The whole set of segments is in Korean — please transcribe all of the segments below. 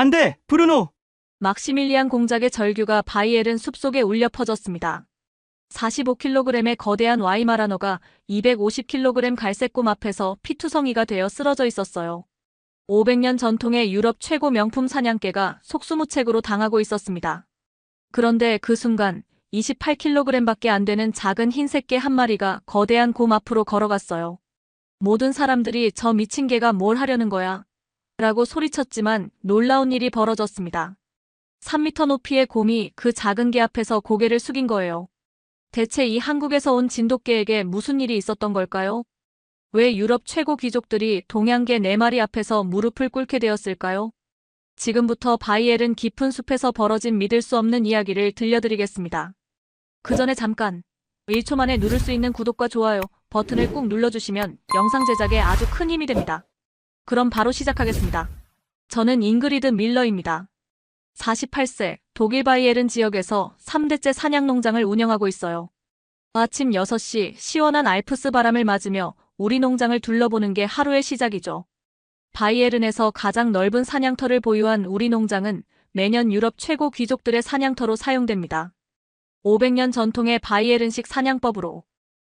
안 돼, 브루노! 막시밀리안 공작의 절규가 바이에른 숲속에 울려 퍼졌습니다. 45kg의 거대한 와이마라너가 250kg 갈색곰 앞에서 피투성이가 되어 쓰러져 있었어요. 500년 전통의 유럽 최고 명품 사냥개가 속수무책으로 당하고 있었습니다. 그런데 그 순간 28kg밖에 안 되는 작은 흰색 개 한 마리가 거대한 곰 앞으로 걸어갔어요. 모든 사람들이 저 미친 개가 뭘 하려는 거야? 라고 소리쳤지만 놀라운 일이 벌어졌습니다. 3m 높이의 곰이 그 작은 개 앞에서 고개를 숙인 거예요. 대체 이 한국에서 온 진돗개에게 무슨 일이 있었던 걸까요? 왜 유럽 최고 귀족들이 동양개 4마리 앞에서 무릎을 꿇게 되었을까요? 지금부터 바이에른 깊은 숲에서 벌어진 믿을 수 없는 이야기를 들려드리겠습니다. 그 전에 잠깐 1초 만에 누를 수 있는 구독과 좋아요 버튼을 꾹 눌러주시면 영상 제작에 아주 큰 힘이 됩니다. 그럼 바로 시작하겠습니다. 저는 잉그리드 밀러입니다. 48세, 독일 바이에른 지역에서 3대째 사냥농장을 운영하고 있어요. 아침 6시 시원한 알프스 바람을 맞으며 우리 농장을 둘러보는 게 하루의 시작이죠. 바이에른에서 가장 넓은 사냥터를 보유한 우리 농장은 매년 유럽 최고 귀족들의 사냥터로 사용됩니다. 500년 전통의 바이에른식 사냥법으로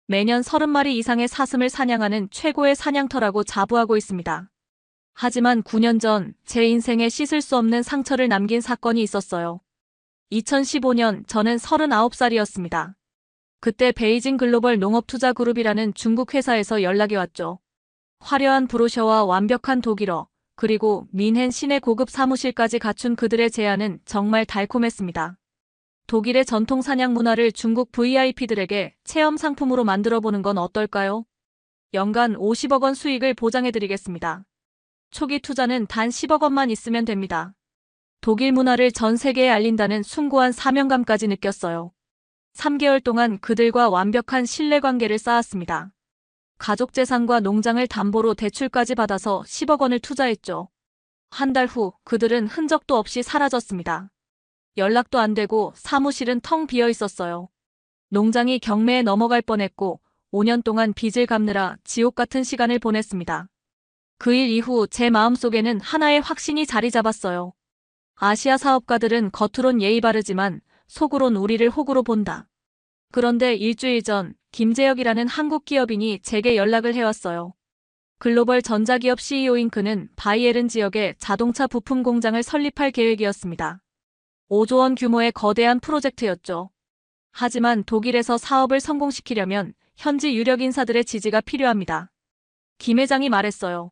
매년 30마리 이상의 사슴을 사냥하는 최고의 사냥터라고 자부하고 있습니다. 하지만 9년 전 제 인생에 씻을 수 없는 상처를 남긴 사건이 있었어요. 2015년 저는 39살이었습니다. 그때 베이징 글로벌 농업투자그룹이라는 중국 회사에서 연락이 왔죠. 화려한 브로셔와 완벽한 독일어, 그리고 민헨 시내 고급 사무실까지 갖춘 그들의 제안은 정말 달콤했습니다. 독일의 전통 사냥 문화를 중국 VIP들에게 체험 상품으로 만들어보는 건 어떨까요? 연간 50억 원 수익을 보장해드리겠습니다. 초기 투자는 단 10억 원만 있으면 됩니다. 독일 문화를 전 세계에 알린다는 숭고한 사명감까지 느꼈어요. 3개월 동안 그들과 완벽한 신뢰관계를 쌓았습니다. 가족 재산과 농장을 담보로 대출까지 받아서 10억 원을 투자했죠. 한 달 후 그들은 흔적도 없이 사라졌습니다. 연락도 안 되고 사무실은 텅 비어 있었어요. 농장이 경매에 넘어갈 뻔했고 5년 동안 빚을 갚느라 지옥 같은 시간을 보냈습니다. 그 일 이후 제 마음속에는 하나의 확신이 자리 잡았어요. 아시아 사업가들은 겉으론 예의 바르지만 속으론 우리를 호구로 본다. 그런데 일주일 전 김재혁이라는 한국 기업인이 제게 연락을 해왔어요. 글로벌 전자기업 CEO인 그는 바이에른 지역에 자동차 부품 공장을 설립할 계획이었습니다. 5조 원 규모의 거대한 프로젝트였죠. 하지만 독일에서 사업을 성공시키려면 현지 유력 인사들의 지지가 필요합니다. 김 회장이 말했어요.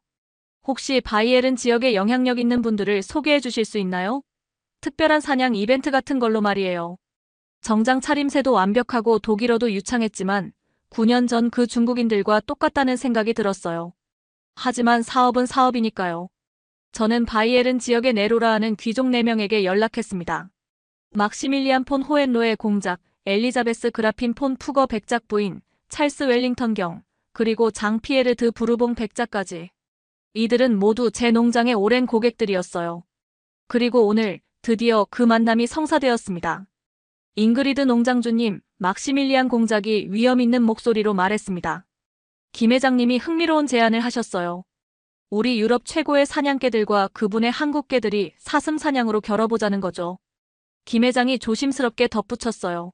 혹시 바이에른 지역에 영향력 있는 분들을 소개해 주실 수 있나요? 특별한 사냥 이벤트 같은 걸로 말이에요. 정장 차림새도 완벽하고 독일어도 유창했지만 9년 전 그 중국인들과 똑같다는 생각이 들었어요. 하지만 사업은 사업이니까요. 저는 바이에른 지역의 네로라 하는 귀족 4명에게 연락했습니다. 막시밀리안 폰 호헨로의 공작, 엘리자베스 그라핀 폰 푸거 백작 부인, 찰스 웰링턴 경, 그리고 장 피에르 드 부르봉 백작까지. 이들은 모두 제 농장의 오랜 고객들이었어요. 그리고 오늘 드디어 그 만남이 성사되었습니다. 잉그리드 농장주님, 막시밀리안 공작이 위험 있는 목소리로 말했습니다. 김 회장님이 흥미로운 제안을 하셨어요. 우리 유럽 최고의 사냥개들과 그분의 한국개들이 사슴 사냥으로 겨뤄보자는 거죠. 김 회장이 조심스럽게 덧붙였어요.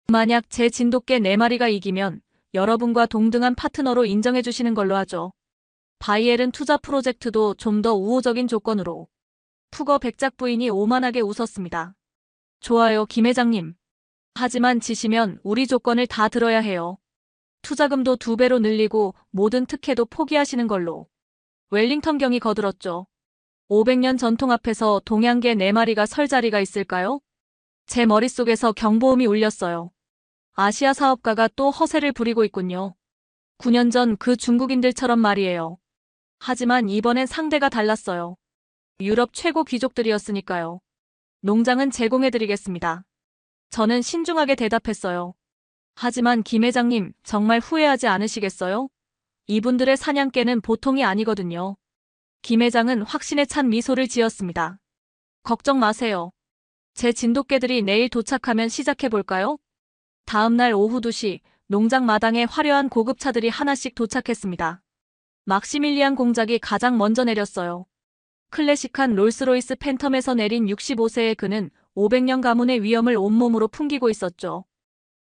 만약 제 진돗개 4마리가 이기면 여러분과 동등한 파트너로 인정해 주시는 걸로 하죠. 바이에른 투자 프로젝트도 좀 더 우호적인 조건으로. 푸거 백작 부인이 오만하게 웃었습니다. 좋아요, 김 회장님. 하지만 지시면 우리 조건을 다 들어야 해요. 투자금도 2배로 늘리고 모든 특혜도 포기하시는 걸로. 웰링턴 경이 거들었죠. 500년 전통 앞에서 동양개 4마리가 설 자리가 있을까요? 제 머릿속에서 경보음이 울렸어요. 아시아 사업가가 또 허세를 부리고 있군요. 9년 전 그 중국인들처럼 말이에요. 하지만 이번엔 상대가 달랐어요. 유럽 최고 귀족들이었으니까요. 농장은 제공해드리겠습니다. 저는 신중하게 대답했어요. 하지만 김 회장님, 정말 후회하지 않으시겠어요? 이분들의 사냥개는 보통이 아니거든요. 김 회장은 확신에 찬 미소를 지었습니다. 걱정 마세요. 제 진돗개들이 내일 도착하면 시작해볼까요? 다음 날 오후 2시, 농장 마당에 화려한 고급차들이 하나씩 도착했습니다. 막시밀리안 공작이 가장 먼저 내렸어요. 클래식한 롤스로이스 팬텀에서 내린 65세의 그는 500년 가문의 위험을 온몸으로 풍기고 있었죠.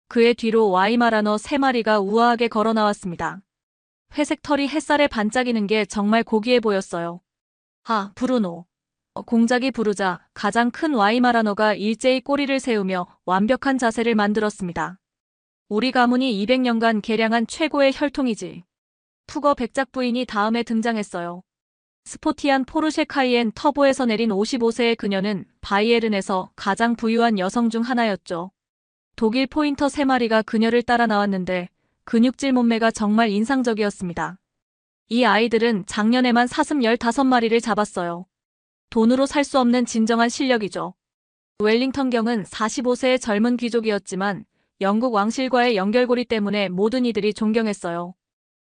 그의 뒤로 와이마라너 3마리가 우아하게 걸어 나왔습니다. 회색 털이 햇살에 반짝이는 게 정말 고귀해 보였어요. 아, 브루노. 공작이 부르자 가장 큰 와이마라너가 일제히 꼬리를 세우며 완벽한 자세를 만들었습니다. 우리 가문이 200년간 개량한 최고의 혈통이지. 푸거 백작 부인이 다음에 등장했어요. 스포티한 포르쉐 카이엔 터보에서 내린 55세의 그녀는 바이에른에서 가장 부유한 여성 중 하나였죠. 독일 포인터 3마리가 그녀를 따라 나왔는데 근육질 몸매가 정말 인상적이었습니다. 이 아이들은 작년에만 사슴 15마리를 잡았어요. 돈으로 살 수 없는 진정한 실력이죠. 웰링턴 경은 45세의 젊은 귀족이었지만 영국 왕실과의 연결고리 때문에 모든 이들이 존경했어요.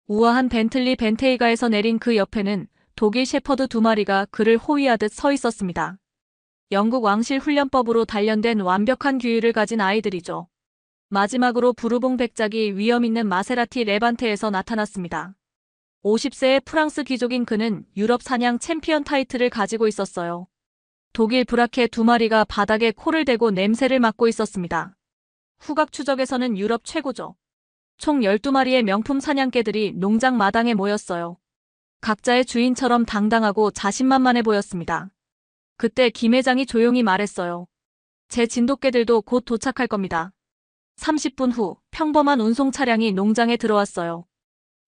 우아한 벤틀리 벤테이가에서 내린 그 옆에는 독일 셰퍼드 2마리가 그를 호위하듯 서 있었습니다. 영국 왕실 훈련법으로 단련된 완벽한 규율을 가진 아이들이죠. 마지막으로 부르봉 백작이 위험 있는 마세라티 레반테에서 나타났습니다. 50세의 프랑스 귀족인 그는 유럽 사냥 챔피언 타이틀을 가지고 있었어요. 독일 브라케 2마리가 바닥에 코를 대고 냄새를 맡고 있었습니다. 후각 추적에서는 유럽 최고죠. 총 12마리의 명품 사냥개들이 농장 마당에 모였어요. 각자의 주인처럼 당당하고 자신만만해 보였습니다. 그때 김 회장이 조용히 말했어요. 제 진돗개들도 곧 도착할 겁니다. 30분 후 평범한 운송 차량이 농장에 들어왔어요.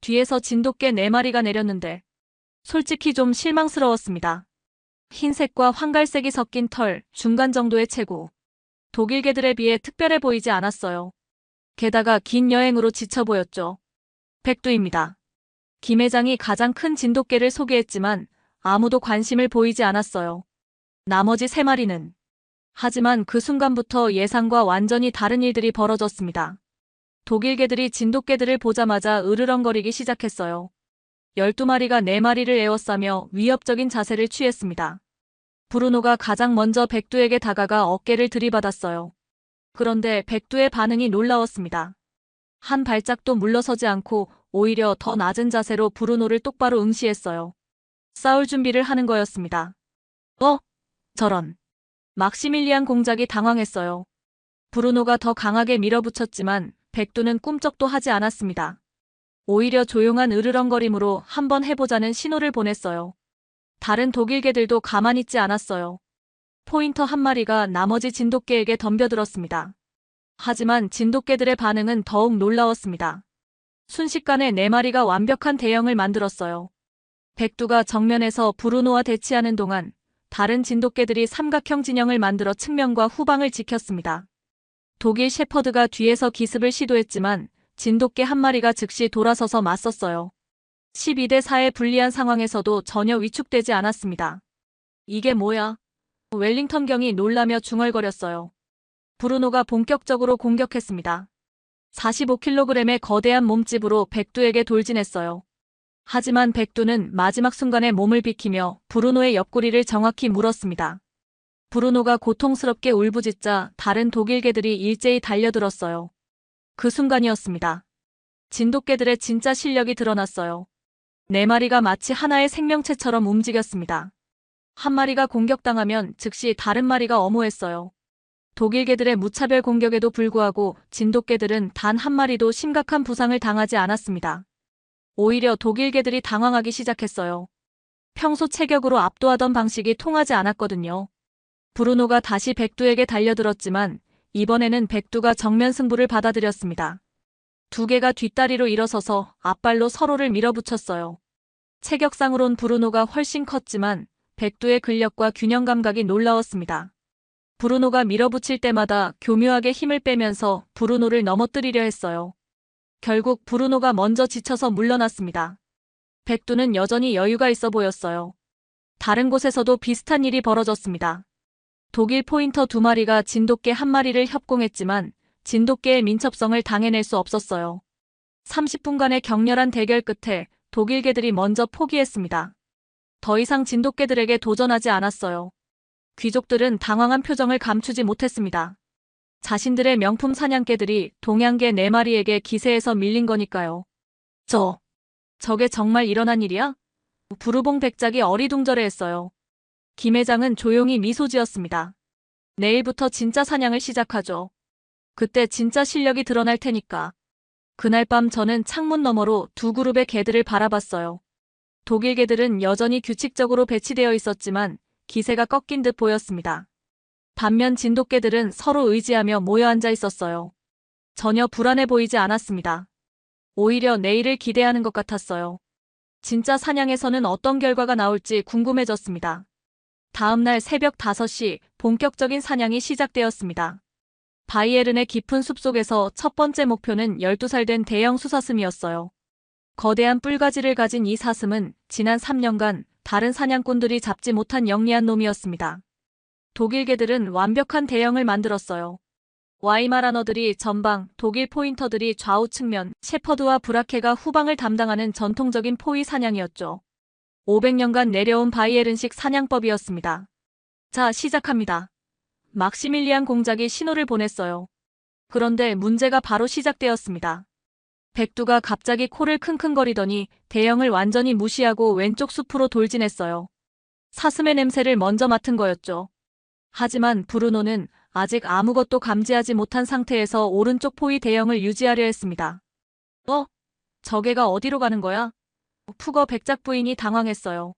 뒤에서 진돗개 4마리가 내렸는데 솔직히 좀 실망스러웠습니다. 흰색과 황갈색이 섞인 털, 중간 정도의 체구. 독일 개들에 비해 특별해 보이지 않았어요. 게다가 긴 여행으로 지쳐 보였죠. 백두입니다. 김 회장이 가장 큰 진돗개를 소개했지만 아무도 관심을 보이지 않았어요. 나머지 3마리는. 하지만 그 순간부터 예상과 완전히 다른 일들이 벌어졌습니다. 독일 개들이 진돗개들을 보자마자 으르렁거리기 시작했어요. 12마리가 4마리를 에워싸며 위협적인 자세를 취했습니다. 브루노가 가장 먼저 백두에게 다가가 어깨를 들이받았어요. 그런데 백두의 반응이 놀라웠습니다. 한 발짝도 물러서지 않고 오히려 더 낮은 자세로 브루노를 똑바로 응시했어요. 싸울 준비를 하는 거였습니다. 저런. 막시밀리안 공작이 당황했어요. 브루노가 더 강하게 밀어붙였지만 백두는 꿈쩍도 하지 않았습니다. 오히려 조용한 으르렁거림으로 한번 해보자는 신호를 보냈어요. 다른 독일 개들도 가만히 있지 않았어요. 포인터 1마리가 나머지 진돗개에게 덤벼들었습니다. 하지만 진돗개들의 반응은 더욱 놀라웠습니다. 순식간에 4마리가 완벽한 대형을 만들었어요. 백두가 정면에서 브루노와 대치하는 동안 다른 진돗개들이 삼각형 진영을 만들어 측면과 후방을 지켰습니다. 독일 셰퍼드가 뒤에서 기습을 시도했지만 진돗개 1마리가 즉시 돌아서서 맞섰어요. 12대 4의 불리한 상황에서도 전혀 위축되지 않았습니다. 이게 뭐야? 웰링턴 경이 놀라며 중얼거렸어요. 브루노가 본격적으로 공격했습니다. 45kg의 거대한 몸집으로 백두에게 돌진했어요. 하지만 백두는 마지막 순간에 몸을 비키며 브루노의 옆구리를 정확히 물었습니다. 브루노가 고통스럽게 울부짖자 다른 독일 개들이 일제히 달려들었어요. 그 순간이었습니다. 진돗개들의 진짜 실력이 드러났어요. 4마리가 마치 하나의 생명체처럼 움직였습니다. 1마리가 공격당하면 즉시 다른 마리가 엄호했어요. 독일 개들의 무차별 공격에도 불구하고 진돗개들은 단 1마리도 심각한 부상을 당하지 않았습니다. 오히려 독일 개들이 당황하기 시작했어요. 평소 체격으로 압도하던 방식이 통하지 않았거든요. 브루노가 다시 백두에게 달려들었지만 이번에는 백두가 정면 승부를 받아들였습니다. 2개가 뒷다리로 일어서서 앞발로 서로를 밀어붙였어요. 체격상으론 브루노가 훨씬 컸지만 백두의 근력과 균형 감각이 놀라웠습니다. 브루노가 밀어붙일 때마다 교묘하게 힘을 빼면서 브루노를 넘어뜨리려 했어요. 결국 브루노가 먼저 지쳐서 물러났습니다. 백두는 여전히 여유가 있어 보였어요. 다른 곳에서도 비슷한 일이 벌어졌습니다. 독일 포인터 2마리가 진돗개 1마리를 협공했지만 진돗개의 민첩성을 당해낼 수 없었어요. 30분간의 격렬한 대결 끝에 독일 개들이 먼저 포기했습니다. 더 이상 진돗개들에게 도전하지 않았어요. 귀족들은 당황한 표정을 감추지 못했습니다. 자신들의 명품 사냥개들이 동양개 4마리에게 기세에서 밀린 거니까요. 저게 정말 일어난 일이야? 부르봉 백작이 어리둥절해했어요. 김 회장은 조용히 미소 지었습니다. 내일부터 진짜 사냥을 시작하죠. 그때 진짜 실력이 드러날 테니까. 그날 밤 저는 창문 너머로 두 그룹의 개들을 바라봤어요. 독일 개들은 여전히 규칙적으로 배치되어 있었지만 기세가 꺾인 듯 보였습니다. 반면 진돗개들은 서로 의지하며 모여 앉아 있었어요. 전혀 불안해 보이지 않았습니다. 오히려 내일을 기대하는 것 같았어요. 진짜 사냥에서는 어떤 결과가 나올지 궁금해졌습니다. 다음 날 새벽 5시 본격적인 사냥이 시작되었습니다. 바이에른의 깊은 숲속에서 첫 번째 목표는 12살 된 대형 수사슴이었어요. 거대한 뿔가지를 가진 이 사슴은 지난 3년간 다른 사냥꾼들이 잡지 못한 영리한 놈이었습니다. 독일 개들은 완벽한 대형을 만들었어요. 와이마라너들이 전방, 독일 포인터들이 좌우 측면, 셰퍼드와 브라케가 후방을 담당하는 전통적인 포위 사냥이었죠. 500년간 내려온 바이에른식 사냥법이었습니다. 자, 시작합니다. 막시밀리안 공작이 신호를 보냈어요. 그런데 문제가 바로 시작되었습니다. 백두가 갑자기 코를 킁킁거리더니 대형을 완전히 무시하고 왼쪽 숲으로 돌진했어요. 사슴의 냄새를 먼저 맡은 거였죠. 하지만 브루노는 아직 아무것도 감지하지 못한 상태에서 오른쪽 포위 대형을 유지하려 했습니다. 저 개가 어디로 가는 거야? 푸거 백작 부인이 당황했어요.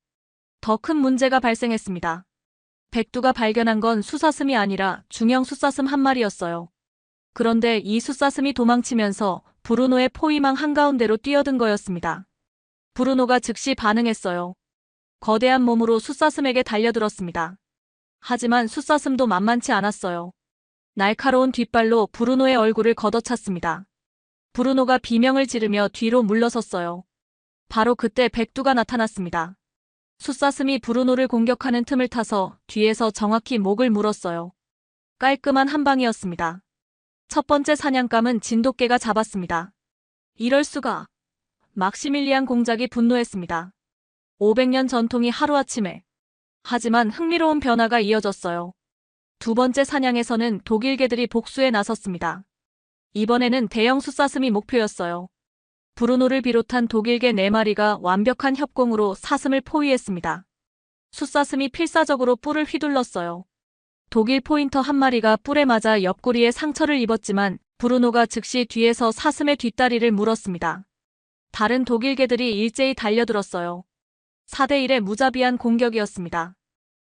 더 큰 문제가 발생했습니다. 백두가 발견한 건 수사슴이 아니라 중형 숫사슴 한 마리였어요. 그런데 이 숫사슴이 도망치면서 브루노의 포위망 한가운데로 뛰어든 거였습니다. 브루노가 즉시 반응했어요. 거대한 몸으로 숫사슴에게 달려들었습니다. 하지만 숫사슴도 만만치 않았어요. 날카로운 뒷발로 브루노의 얼굴을 걷어찼습니다. 브루노가 비명을 지르며 뒤로 물러섰어요. 바로 그때 백두가 나타났습니다. 숫사슴이 브루노를 공격하는 틈을 타서 뒤에서 정확히 목을 물었어요. 깔끔한 한 방이었습니다. 첫 번째 사냥감은 진돗개가 잡았습니다. 이럴 수가. 막시밀리안 공작이 분노했습니다. 500년 전통이 하루아침에. 하지만 흥미로운 변화가 이어졌어요. 두 번째 사냥에서는 독일 개들이 복수에 나섰습니다. 이번에는 대형 숫사슴이 목표였어요. 브루노를 비롯한 독일개 4마리가 완벽한 협공으로 사슴을 포위했습니다. 숫사슴이 필사적으로 뿔을 휘둘렀어요. 독일 포인터 한 마리가 뿔에 맞아 옆구리에 상처를 입었지만 브루노가 즉시 뒤에서 사슴의 뒷다리를 물었습니다. 다른 독일 개들이 일제히 달려들었어요. 4대1의 무자비한 공격이었습니다.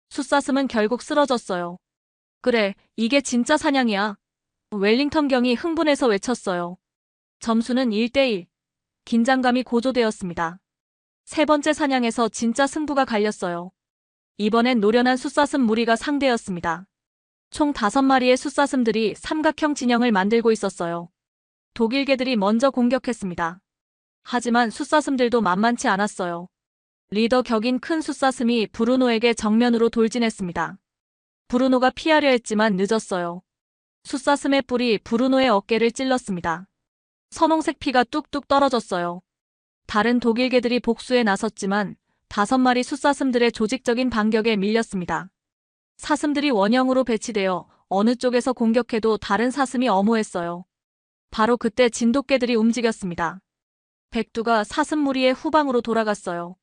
숫사슴은 결국 쓰러졌어요. 그래, 이게 진짜 사냥이야. 웰링턴 경이 흥분해서 외쳤어요. 점수는 1대1. 긴장감이 고조되었습니다. 세 번째 사냥에서 진짜 승부가 갈렸어요. 이번엔 노련한 숫사슴 무리가 상대였습니다. 총 5마리의 숫사슴들이 삼각형 진영을 만들고 있었어요. 독일 개들이 먼저 공격했습니다. 하지만 숫사슴들도 만만치 않았어요. 리더 격인 큰 숫사슴이 브루노에게 정면으로 돌진했습니다. 브루노가 피하려 했지만 늦었어요. 숫사슴의 뿔이 브루노의 어깨를 찔렀습니다. 선홍색 피가 뚝뚝 떨어졌어요. 다른 독일 개들이 복수에 나섰지만 5마리 숫사슴들의 조직적인 반격에 밀렸습니다. 사슴들이 원형으로 배치되어 어느 쪽에서 공격해도 다른 사슴이 엄호했어요. 바로 그때 진돗개들이 움직였습니다. 백두가 사슴 무리의 후방으로 돌아갔어요.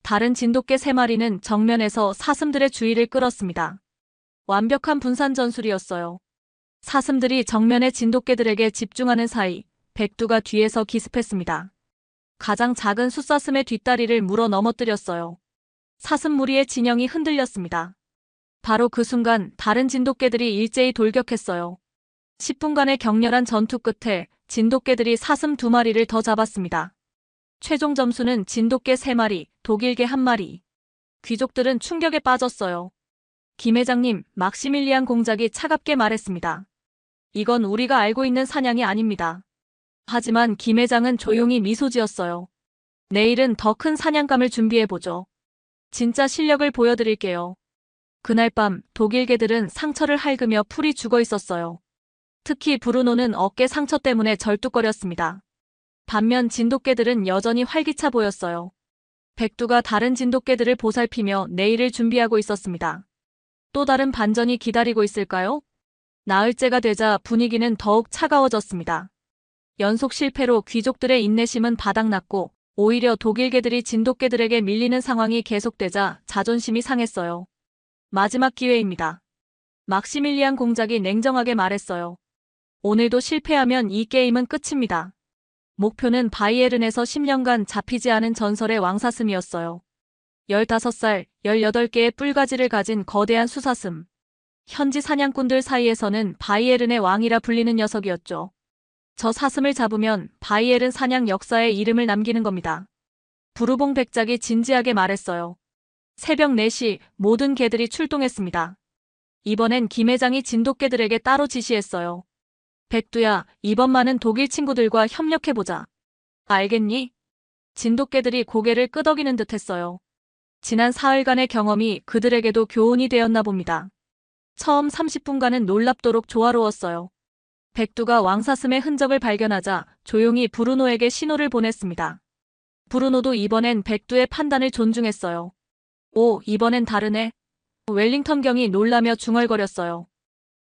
다른 진돗개 3마리는 정면에서 사슴들의 주의를 끌었습니다. 완벽한 분산 전술이었어요. 사슴들이 정면의 진돗개들에게 집중하는 사이 백두가 뒤에서 기습했습니다. 가장 작은 숫사슴의 뒷다리를 물어 넘어뜨렸어요. 사슴 무리의 진영이 흔들렸습니다. 바로 그 순간 다른 진돗개들이 일제히 돌격했어요. 10분간의 격렬한 전투 끝에 진돗개들이 사슴 2마리를 더 잡았습니다. 최종 점수는 진돗개 3마리, 독일개 1마리. 귀족들은 충격에 빠졌어요. 김 회장님, 막시밀리안 공작이 차갑게 말했습니다. 이건 우리가 알고 있는 사냥이 아닙니다. 하지만 김 회장은 조용히 미소 지었어요. 내일은 더 큰 사냥감을 준비해보죠. 진짜 실력을 보여드릴게요. 그날 밤 독일 개들은 상처를 핥으며 풀이 죽어 있었어요. 특히 브루노는 어깨 상처 때문에 절뚝거렸습니다. 반면 진돗개들은 여전히 활기차 보였어요. 백두가 다른 진돗개들을 보살피며 내일을 준비하고 있었습니다. 또 다른 반전이 기다리고 있을까요? 나흘째가 되자 분위기는 더욱 차가워졌습니다. 연속 실패로 귀족들의 인내심은 바닥났고 오히려 독일 개들이 진돗개들에게 밀리는 상황이 계속되자 자존심이 상했어요. 마지막 기회입니다. 막시밀리안 공작이 냉정하게 말했어요. 오늘도 실패하면 이 게임은 끝입니다. 목표는 바이에른에서 10년간 잡히지 않은 전설의 왕사슴이었어요. 15살, 18개의 뿔가지를 가진 거대한 수사슴. 현지 사냥꾼들 사이에서는 바이에른의 왕이라 불리는 녀석이었죠. 저 사슴을 잡으면 바이에른 사냥 역사에 이름을 남기는 겁니다. 부르봉 백작이 진지하게 말했어요. 새벽 4시 모든 개들이 출동했습니다. 이번엔 김 회장이 진돗개들에게 따로 지시했어요. 백두야, 이번만은 독일 친구들과 협력해보자. 알겠니? 진돗개들이 고개를 끄덕이는 듯 했어요. 지난 사흘간의 경험이 그들에게도 교훈이 되었나 봅니다. 처음 30분간은 놀랍도록 조화로웠어요. 백두가 왕사슴의 흔적을 발견하자 조용히 브루노에게 신호를 보냈습니다. 브루노도 이번엔 백두의 판단을 존중했어요. 오, 이번엔 다르네. 웰링턴 경이 놀라며 중얼거렸어요.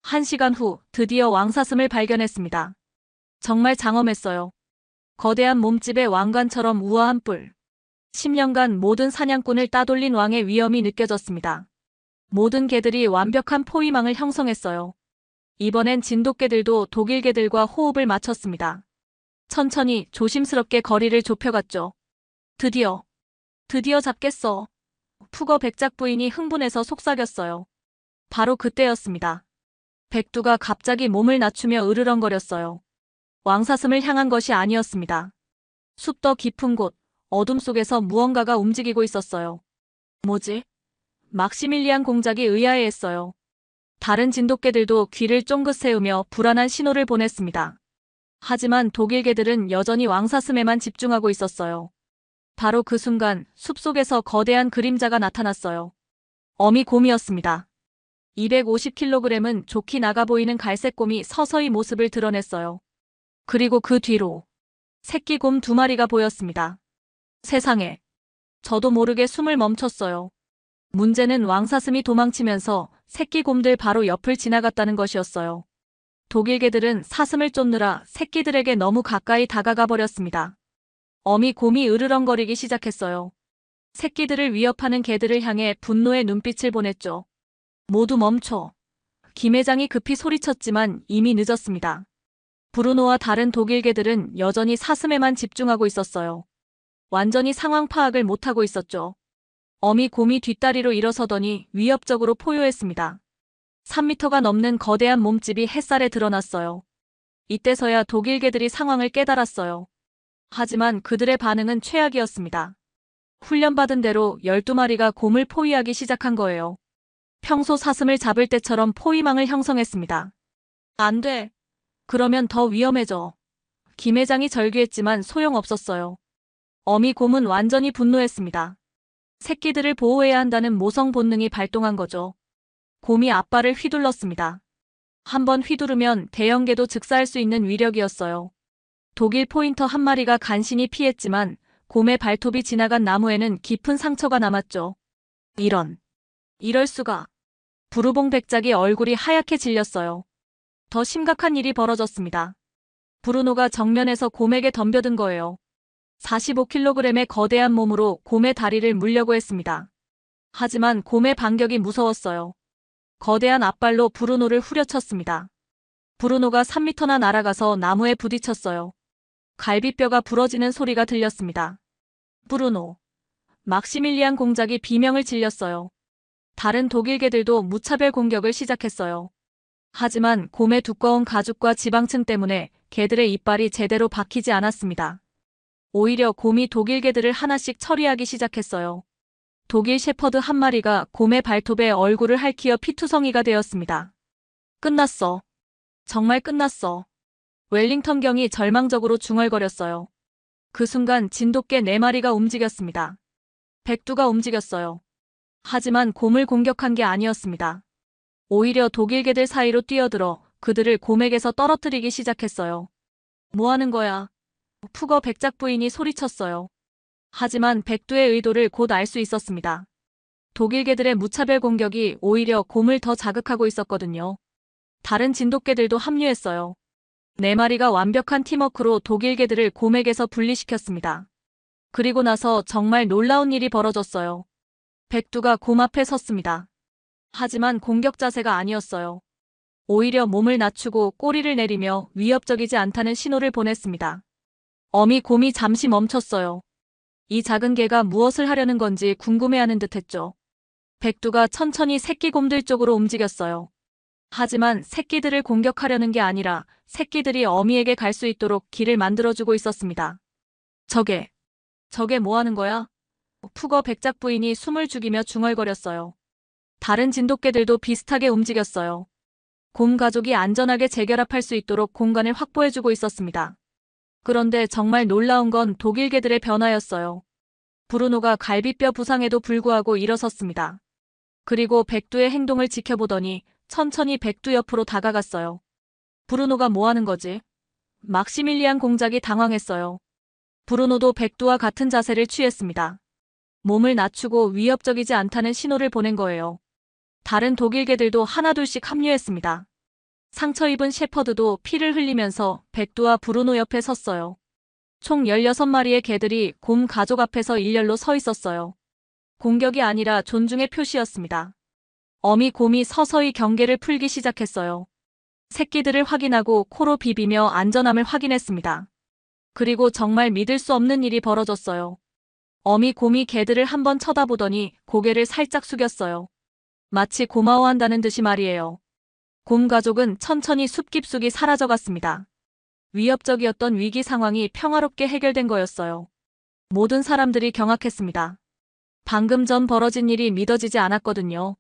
1시간 후 드디어 왕사슴을 발견했습니다. 정말 장엄했어요. 거대한 몸집의 왕관처럼 우아한 뿔. 10년간 모든 사냥꾼을 따돌린 왕의 위엄이 느껴졌습니다. 모든 개들이 완벽한 포위망을 형성했어요. 이번엔 진돗개들도 독일 개들과 호흡을 맞췄습니다. 천천히 조심스럽게 거리를 좁혀갔죠. 드디어 잡겠어. 푸거 백작 부인이 흥분해서 속삭였어요. 바로 그때였습니다. 백두가 갑자기 몸을 낮추며 으르렁거렸어요. 왕사슴을 향한 것이 아니었습니다. 숲 더 깊은 곳, 어둠 속에서 무언가가 움직이고 있었어요. 뭐지? 막시밀리안 공작이 의아해했어요. 다른 진돗개들도 귀를 쫑긋 세우며 불안한 신호를 보냈습니다. 하지만 독일 개들은 여전히 왕사슴에만 집중하고 있었어요. 바로 그 순간 숲속에서 거대한 그림자가 나타났어요. 어미곰이었습니다. 250kg은 좋게 나가 보이는 갈색곰이 서서히 모습을 드러냈어요. 그리고 그 뒤로 새끼곰 2마리가 보였습니다. 세상에. 저도 모르게 숨을 멈췄어요. 문제는 왕사슴이 도망치면서 새끼곰들 바로 옆을 지나갔다는 것이었어요. 독일 개들은 사슴을 쫓느라 새끼들에게 너무 가까이 다가가 버렸습니다. 어미 곰이 으르렁거리기 시작했어요. 새끼들을 위협하는 개들을 향해 분노의 눈빛을 보냈죠. 모두 멈춰. 김 회장이 급히 소리쳤지만 이미 늦었습니다. 브루노와 다른 독일 개들은 여전히 사슴에만 집중하고 있었어요. 완전히 상황 파악을 못하고 있었죠. 어미 곰이 뒷다리로 일어서더니 위협적으로 포효했습니다. 3m가 넘는 거대한 몸집이 햇살에 드러났어요. 이때서야 독일 개들이 상황을 깨달았어요. 하지만 그들의 반응은 최악이었습니다. 훈련받은 대로 12마리가 곰을 포위하기 시작한 거예요. 평소 사슴을 잡을 때처럼 포위망을 형성했습니다. 안 돼. 그러면 더 위험해져. 김 회장이 절규했지만 소용없었어요. 어미 곰은 완전히 분노했습니다. 새끼들을 보호해야 한다는 모성 본능이 발동한 거죠. 곰이 앞발을 휘둘렀습니다. 한번 휘두르면 대형개도 즉사할 수 있는 위력이었어요. 독일 포인터 1마리가 간신히 피했지만 곰의 발톱이 지나간 나무에는 깊은 상처가 남았죠. 이럴 수가. 부르봉 백작이 얼굴이 하얗게 질렸어요. 더 심각한 일이 벌어졌습니다. 브루노가 정면에서 곰에게 덤벼든 거예요. 45kg의 거대한 몸으로 곰의 다리를 물려고 했습니다. 하지만 곰의 반격이 무서웠어요. 거대한 앞발로 브루노를 후려쳤습니다. 브루노가 3m나 날아가서 나무에 부딪혔어요. 갈비뼈가 부러지는 소리가 들렸습니다. 브루노. 막시밀리안 공작이 비명을 질렸어요. 다른 독일 개들도 무차별 공격을 시작했어요. 하지만 곰의 두꺼운 가죽과 지방층 때문에 개들의 이빨이 제대로 박히지 않았습니다. 오히려 곰이 독일 개들을 하나씩 처리하기 시작했어요. 독일 셰퍼드 1마리가 곰의 발톱에 얼굴을 핥히어 피투성이가 되었습니다. 끝났어. 정말 끝났어. 웰링턴 경이 절망적으로 중얼거렸어요. 그 순간 진돗개 4마리가 움직였습니다. 백두가 움직였어요. 하지만 곰을 공격한 게 아니었습니다. 오히려 독일 개들 사이로 뛰어들어 그들을 곰에게서 떨어뜨리기 시작했어요. 뭐 하는 거야? 푸거 백작 부인이 소리쳤어요. 하지만 백두의 의도를 곧 알 수 있었습니다. 독일 개들의 무차별 공격이 오히려 곰을 더 자극하고 있었거든요. 다른 진돗개들도 합류했어요. 4마리가 완벽한 팀워크로 독일 개들을 곰에게서 분리시켰습니다. 그리고 나서 정말 놀라운 일이 벌어졌어요. 백두가 곰 앞에 섰습니다. 하지만 공격 자세가 아니었어요. 오히려 몸을 낮추고 꼬리를 내리며 위협적이지 않다는 신호를 보냈습니다. 어미 곰이 잠시 멈췄어요. 이 작은 개가 무엇을 하려는 건지 궁금해하는 듯했죠. 백두가 천천히 새끼 곰들 쪽으로 움직였어요. 하지만 새끼들을 공격하려는 게 아니라 새끼들이 어미에게 갈 수 있도록 길을 만들어주고 있었습니다. 저게 뭐 하는 거야? 푸거 백작 부인이 숨을 죽이며 중얼거렸어요. 다른 진돗개들도 비슷하게 움직였어요. 곰 가족이 안전하게 재결합할 수 있도록 공간을 확보해주고 있었습니다. 그런데 정말 놀라운 건 독일개들의 변화였어요. 브루노가 갈비뼈 부상에도 불구하고 일어섰습니다. 그리고 백두의 행동을 지켜보더니 천천히 백두 옆으로 다가갔어요. 브루노가 뭐 하는 거지? 막시밀리안 공작이 당황했어요. 브루노도 백두와 같은 자세를 취했습니다. 몸을 낮추고 위협적이지 않다는 신호를 보낸 거예요. 다른 독일개들도 하나둘씩 합류했습니다. 상처 입은 셰퍼드도 피를 흘리면서 백두와 브루노 옆에 섰어요. 총 16마리의 개들이 곰 가족 앞에서 일렬로 서 있었어요. 공격이 아니라 존중의 표시였습니다. 어미 곰이 서서히 경계를 풀기 시작했어요. 새끼들을 확인하고 코로 비비며 안전함을 확인했습니다. 그리고 정말 믿을 수 없는 일이 벌어졌어요. 어미 곰이 개들을 한번 쳐다보더니 고개를 살짝 숙였어요. 마치 고마워한다는 듯이 말이에요. 곰 가족은 천천히 숲 깊숙이 사라져갔습니다. 위협적이었던 위기 상황이 평화롭게 해결된 거였어요. 모든 사람들이 경악했습니다. 방금 전 벌어진 일이 믿어지지 않았거든요.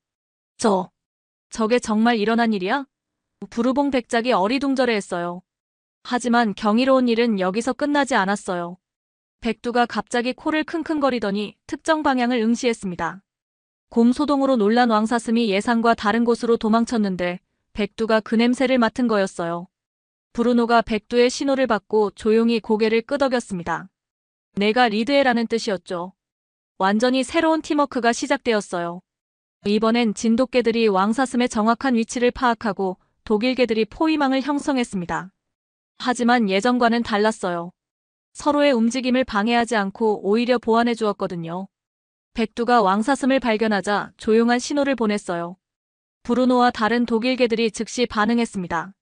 저게 정말 일어난 일이야? 부르봉 백작이 어리둥절해했어요. 하지만 경이로운 일은 여기서 끝나지 않았어요. 백두가 갑자기 코를 킁킁거리더니 특정 방향을 응시했습니다. 곰 소동으로 놀란 왕사슴이 예상과 다른 곳으로 도망쳤는데 백두가 그 냄새를 맡은 거였어요. 브루노가 백두의 신호를 받고 조용히 고개를 끄덕였습니다. 내가 리드해라는 뜻이었죠. 완전히 새로운 팀워크가 시작되었어요. 이번엔 진돗개들이 왕사슴의 정확한 위치를 파악하고 독일개들이 포위망을 형성했습니다. 하지만 예전과는 달랐어요. 서로의 움직임을 방해하지 않고 오히려 보완해 주었거든요. 백두가 왕사슴을 발견하자 조용한 신호를 보냈어요. 브루노와 다른 독일개들이 즉시 반응했습니다.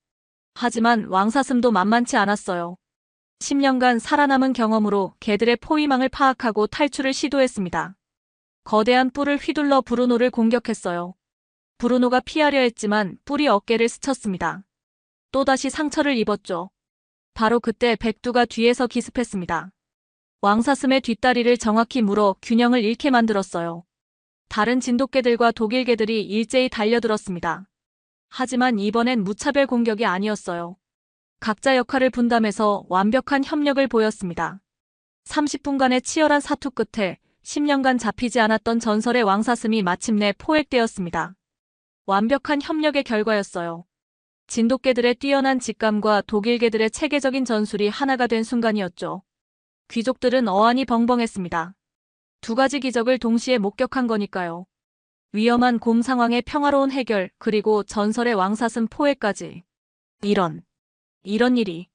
하지만 왕사슴도 만만치 않았어요. 10년간 살아남은 경험으로 개들의 포위망을 파악하고 탈출을 시도했습니다. 거대한 뿔을 휘둘러 브루노를 공격했어요. 브루노가 피하려 했지만 뿔이 어깨를 스쳤습니다. 또다시 상처를 입었죠. 바로 그때 백두가 뒤에서 기습했습니다. 왕사슴의 뒷다리를 정확히 물어 균형을 잃게 만들었어요. 다른 진돗개들과 독일개들이 일제히 달려들었습니다. 하지만 이번엔 무차별 공격이 아니었어요. 각자 역할을 분담해서 완벽한 협력을 보였습니다. 30분간의 치열한 사투 끝에 10년간 잡히지 않았던 전설의 왕사슴이 마침내 포획되었습니다. 완벽한 협력의 결과였어요. 진돗개들의 뛰어난 직감과 독일개들의 체계적인 전술이 하나가 된 순간이었죠. 귀족들은 어안이 벙벙했습니다. 두 가지 기적을 동시에 목격한 거니까요. 위험한 곰 상황의 평화로운 해결, 그리고 전설의 왕사슴 포획까지. 이런 일이.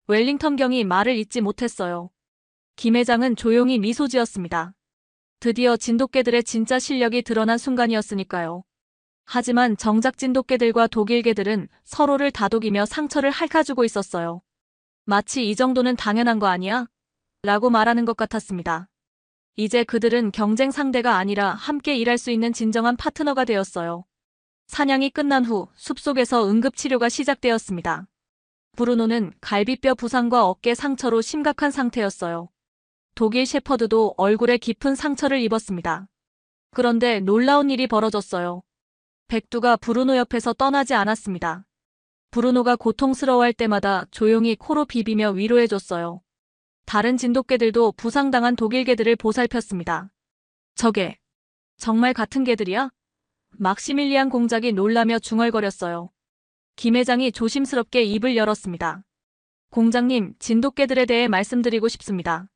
웰링턴 경이 말을 잇지 못했어요. 김 회장은 조용히 미소 지었습니다. 드디어 진돗개들의 진짜 실력이 드러난 순간이었으니까요. 하지만 정작 진돗개들과 독일개들은 서로를 다독이며 상처를 핥아주고 있었어요. 마치 이 정도는 당연한 거 아니야? 라고 말하는 것 같았습니다. 이제 그들은 경쟁 상대가 아니라 함께 일할 수 있는 진정한 파트너가 되었어요. 사냥이 끝난 후 숲속에서 응급치료가 시작되었습니다. 브루노는 갈비뼈 부상과 어깨 상처로 심각한 상태였어요. 독일 셰퍼드도 얼굴에 깊은 상처를 입었습니다. 그런데 놀라운 일이 벌어졌어요. 백두가 브루노 옆에서 떠나지 않았습니다. 브루노가 고통스러워할 때마다 조용히 코로 비비며 위로해줬어요. 다른 진돗개들도 부상당한 독일개들을 보살폈습니다. 저게 정말 같은 개들이야? 막시밀리안 공작이 놀라며 중얼거렸어요. 김 회장이 조심스럽게 입을 열었습니다. 공장님, 진돗개들에 대해 말씀드리고 싶습니다.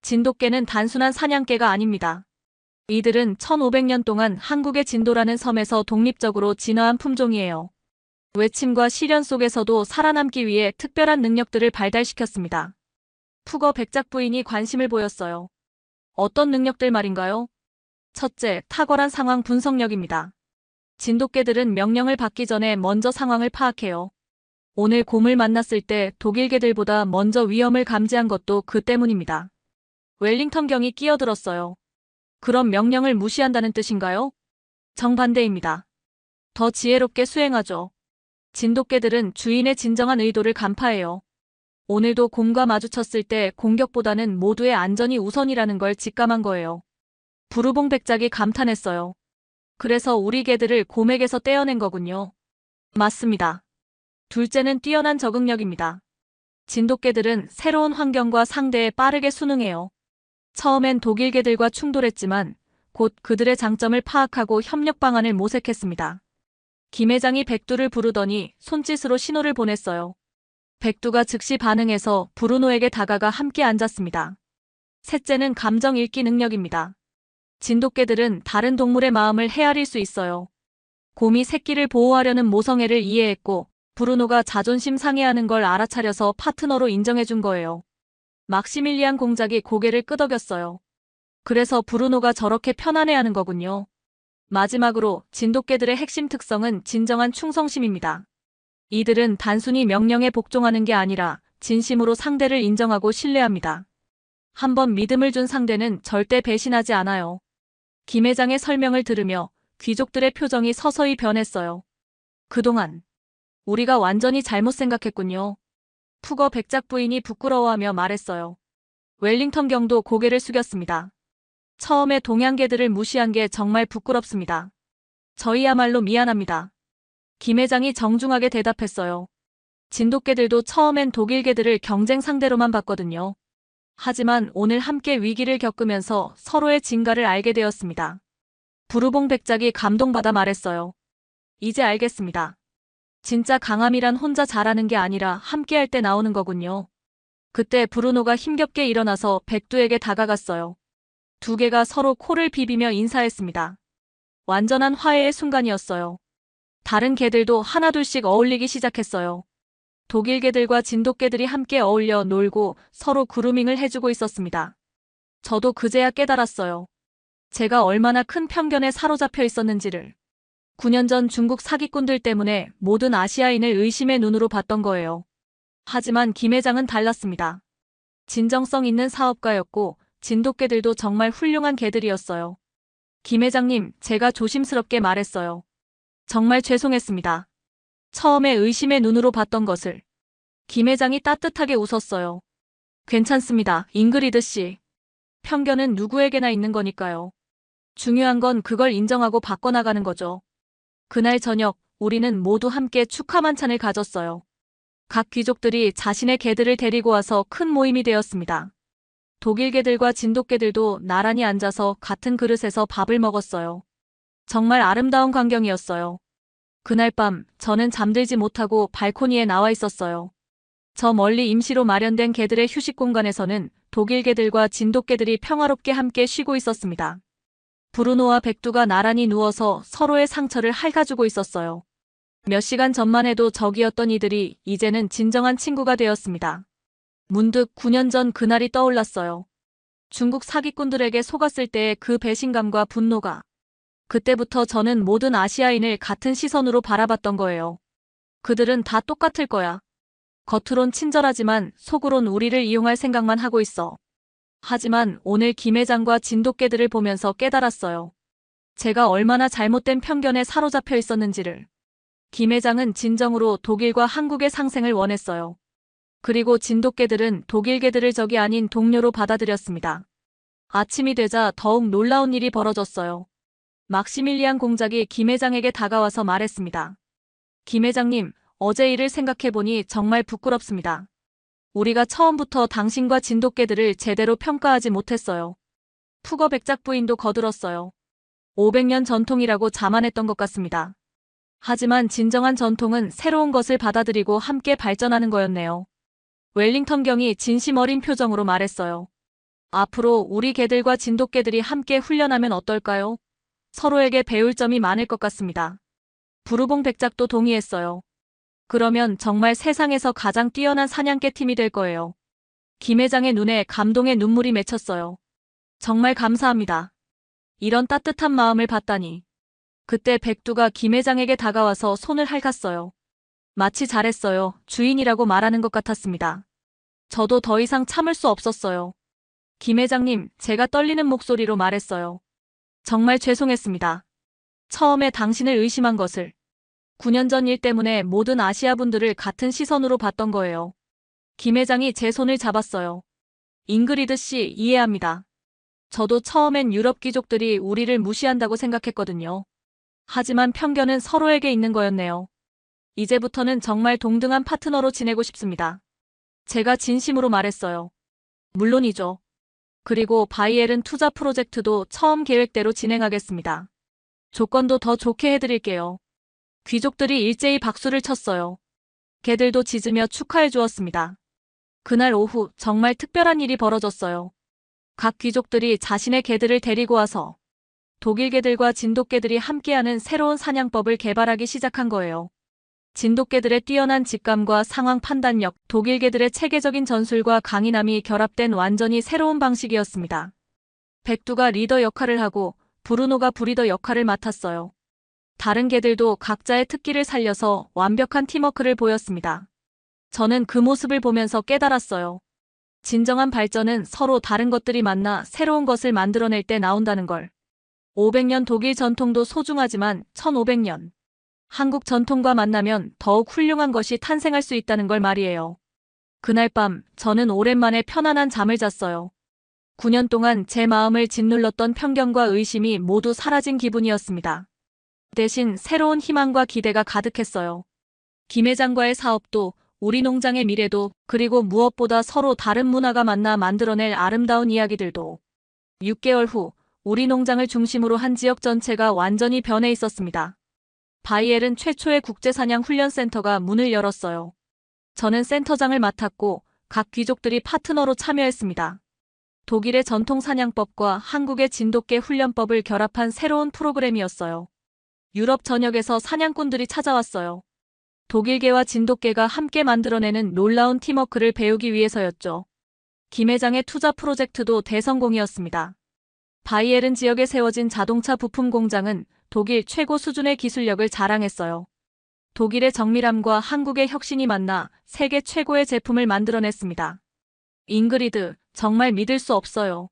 진돗개는 단순한 사냥개가 아닙니다. 이들은 1500년 동안 한국의 진도라는 섬에서 독립적으로 진화한 품종이에요. 외침과 시련 속에서도 살아남기 위해 특별한 능력들을 발달시켰습니다. 푸거 백작 부인이 관심을 보였어요. 어떤 능력들 말인가요? 첫째, 탁월한 상황 분석력입니다. 진돗개들은 명령을 받기 전에 먼저 상황을 파악해요. 오늘 곰을 만났을 때 독일 개들보다 먼저 위험을 감지한 것도 그 때문입니다. 웰링턴 경이 끼어들었어요. 그럼 명령을 무시한다는 뜻인가요? 정반대입니다. 더 지혜롭게 수행하죠. 진돗개들은 주인의 진정한 의도를 간파해요. 오늘도 곰과 마주쳤을 때 공격보다는 모두의 안전이 우선이라는 걸 직감한 거예요. 부르봉 백작이 감탄했어요. 그래서 우리 개들을 곰에게서 떼어낸 거군요. 맞습니다. 둘째는 뛰어난 적응력입니다. 진돗개들은 새로운 환경과 상대에 빠르게 순응해요. 처음엔 독일 개들과 충돌했지만 곧 그들의 장점을 파악하고 협력 방안을 모색했습니다. 김 회장이 백두를 부르더니 손짓으로 신호를 보냈어요. 백두가 즉시 반응해서 브루노에게 다가가 함께 앉았습니다. 셋째는 감정 읽기 능력입니다. 진돗개들은 다른 동물의 마음을 헤아릴 수 있어요. 곰이 새끼를 보호하려는 모성애를 이해했고 브루노가 자존심 상해하는 걸 알아차려서 파트너로 인정해준 거예요. 막시밀리안 공작이 고개를 끄덕였어요. 그래서 브루노가 저렇게 편안해하는 거군요. 마지막으로 진돗개들의 핵심 특성은 진정한 충성심입니다. 이들은 단순히 명령에 복종하는 게 아니라 진심으로 상대를 인정하고 신뢰합니다. 한번 믿음을 준 상대는 절대 배신하지 않아요. 김 회장의 설명을 들으며 귀족들의 표정이 서서히 변했어요. 그동안 우리가 완전히 잘못 생각했군요. 푸거 백작 부인이 부끄러워하며 말했어요. 웰링턴 경도 고개를 숙였습니다. 처음에 동양개들을 무시한 게 정말 부끄럽습니다. 저희야말로 미안합니다. 김 회장이 정중하게 대답했어요. 진돗개들도 처음엔 독일개들을 경쟁 상대로만 봤거든요. 하지만 오늘 함께 위기를 겪으면서 서로의 진가를 알게 되었습니다. 부르봉 백작이 감동받아 말했어요. 이제 알겠습니다. 진짜 강함이란 혼자 잘하는 게 아니라 함께할 때 나오는 거군요. 그때 브루노가 힘겹게 일어나서 백두에게 다가갔어요. 두 개가 서로 코를 비비며 인사했습니다. 완전한 화해의 순간이었어요. 다른 개들도 하나둘씩 어울리기 시작했어요. 독일 개들과 진돗개들이 함께 어울려 놀고 서로 그루밍을 해주고 있었습니다. 저도 그제야 깨달았어요. 제가 얼마나 큰 편견에 사로잡혀 있었는지를. 9년 전 중국 사기꾼들 때문에 모든 아시아인을 의심의 눈으로 봤던 거예요. 하지만 김 회장은 달랐습니다. 진정성 있는 사업가였고 진돗개들도 정말 훌륭한 개들이었어요. 김 회장님, 제가 조심스럽게 말했어요. 정말 죄송했습니다. 처음에 의심의 눈으로 봤던 것을. 김 회장이 따뜻하게 웃었어요. 괜찮습니다, 잉그리드 씨. 편견은 누구에게나 있는 거니까요. 중요한 건 그걸 인정하고 바꿔나가는 거죠. 그날 저녁, 우리는 모두 함께 축하 만찬을 가졌어요. 각 귀족들이 자신의 개들을 데리고 와서 큰 모임이 되었습니다. 독일 개들과 진돗개들도 나란히 앉아서 같은 그릇에서 밥을 먹었어요. 정말 아름다운 광경이었어요. 그날 밤 저는 잠들지 못하고 발코니에 나와 있었어요. 저 멀리 임시로 마련된 개들의 휴식 공간에서는 독일 개들과 진돗개들이 평화롭게 함께 쉬고 있었습니다. 브루노와 백두가 나란히 누워서 서로의 상처를 핥아주고 있었어요. 몇 시간 전만 해도 적이었던 이들이 이제는 진정한 친구가 되었습니다. 문득 9년 전 그날이 떠올랐어요. 중국 사기꾼들에게 속았을 때의 그 배신감과 분노가. 그때부터 저는 모든 아시아인을 같은 시선으로 바라봤던 거예요. 그들은 다 똑같을 거야. 겉으론 친절하지만 속으론 우리를 이용할 생각만 하고 있어. 하지만 오늘 김 회장과 진돗개들을 보면서 깨달았어요. 제가 얼마나 잘못된 편견에 사로잡혀 있었는지를. 김 회장은 진정으로 독일과 한국의 상생을 원했어요. 그리고 진돗개들은 독일 개들을 적이 아닌 동료로 받아들였습니다. 아침이 되자 더욱 놀라운 일이 벌어졌어요. 막시밀리안 공작이 김 회장에게 다가와서 말했습니다. 김 회장님, 어제 일을 생각해보니 정말 부끄럽습니다. 우리가 처음부터 당신과 진돗개들을 제대로 평가하지 못했어요. 푸거 백작 부인도 거들었어요. 500년 전통이라고 자만했던 것 같습니다. 하지만 진정한 전통은 새로운 것을 받아들이고 함께 발전하는 거였네요. 웰링턴 경이 진심 어린 표정으로 말했어요. 앞으로 우리 개들과 진돗개들이 함께 훈련하면 어떨까요? 서로에게 배울 점이 많을 것 같습니다. 부르봉 백작도 동의했어요. 그러면 정말 세상에서 가장 뛰어난 사냥개 팀이 될 거예요. 김 회장의 눈에 감동의 눈물이 맺혔어요. 정말 감사합니다. 이런 따뜻한 마음을 봤다니. 그때 백두가 김 회장에게 다가와서 손을 핥았어요. 마치 잘했어요. 주인이라고 말하는 것 같았습니다. 저도 더 이상 참을 수 없었어요. 김 회장님, 제가 떨리는 목소리로 말했어요. 정말 죄송했습니다. 처음에 당신을 의심한 것을. 9년 전 일 때문에 모든 아시아 분들을 같은 시선으로 봤던 거예요. 김 회장이 제 손을 잡았어요. 잉그리드 씨, 이해합니다. 저도 처음엔 유럽 귀족들이 우리를 무시한다고 생각했거든요. 하지만 편견은 서로에게 있는 거였네요. 이제부터는 정말 동등한 파트너로 지내고 싶습니다. 제가 진심으로 말했어요. 물론이죠. 그리고 바이에른 투자 프로젝트도 처음 계획대로 진행하겠습니다. 조건도 더 좋게 해드릴게요. 귀족들이 일제히 박수를 쳤어요. 개들도 짖으며 축하해 주었습니다. 그날 오후 정말 특별한 일이 벌어졌어요. 각 귀족들이 자신의 개들을 데리고 와서 독일 개들과 진돗개들이 함께하는 새로운 사냥법을 개발하기 시작한 거예요. 진돗개들의 뛰어난 직감과 상황 판단력, 독일 개들의 체계적인 전술과 강인함이 결합된 완전히 새로운 방식이었습니다. 백두가 리더 역할을 하고 브루노가 브리더 역할을 맡았어요. 다른 개들도 각자의 특기를 살려서 완벽한 팀워크를 보였습니다. 저는 그 모습을 보면서 깨달았어요. 진정한 발전은 서로 다른 것들이 만나 새로운 것을 만들어낼 때 나온다는 걸. 500년 독일 전통도 소중하지만 1500년 한국 전통과 만나면 더욱 훌륭한 것이 탄생할 수 있다는 걸 말이에요. 그날 밤 저는 오랜만에 편안한 잠을 잤어요. 9년 동안 제 마음을 짓눌렀던 편견과 의심이 모두 사라진 기분이었습니다. 대신 새로운 희망과 기대가 가득했어요. 김 회장과의 사업도, 우리 농장의 미래도, 그리고 무엇보다 서로 다른 문화가 만나 만들어낼 아름다운 이야기들도. 6개월 후 우리 농장을 중심으로 한 지역 전체가 완전히 변해 있었습니다. 바이에른 최초의 국제사냥 훈련센터가 문을 열었어요. 저는 센터장을 맡았고 각 귀족들이 파트너로 참여했습니다. 독일의 전통 사냥법과 한국의 진돗개 훈련법을 결합한 새로운 프로그램이었어요. 유럽 전역에서 사냥꾼들이 찾아왔어요. 독일개와 진돗개가 함께 만들어내는 놀라운 팀워크를 배우기 위해서였죠. 김 회장의 투자 프로젝트도 대성공이었습니다. 바이에른 지역에 세워진 자동차 부품 공장은 독일 최고 수준의 기술력을 자랑했어요. 독일의 정밀함과 한국의 혁신이 만나 세계 최고의 제품을 만들어냈습니다. 잉그리드, 정말 믿을 수 없어요.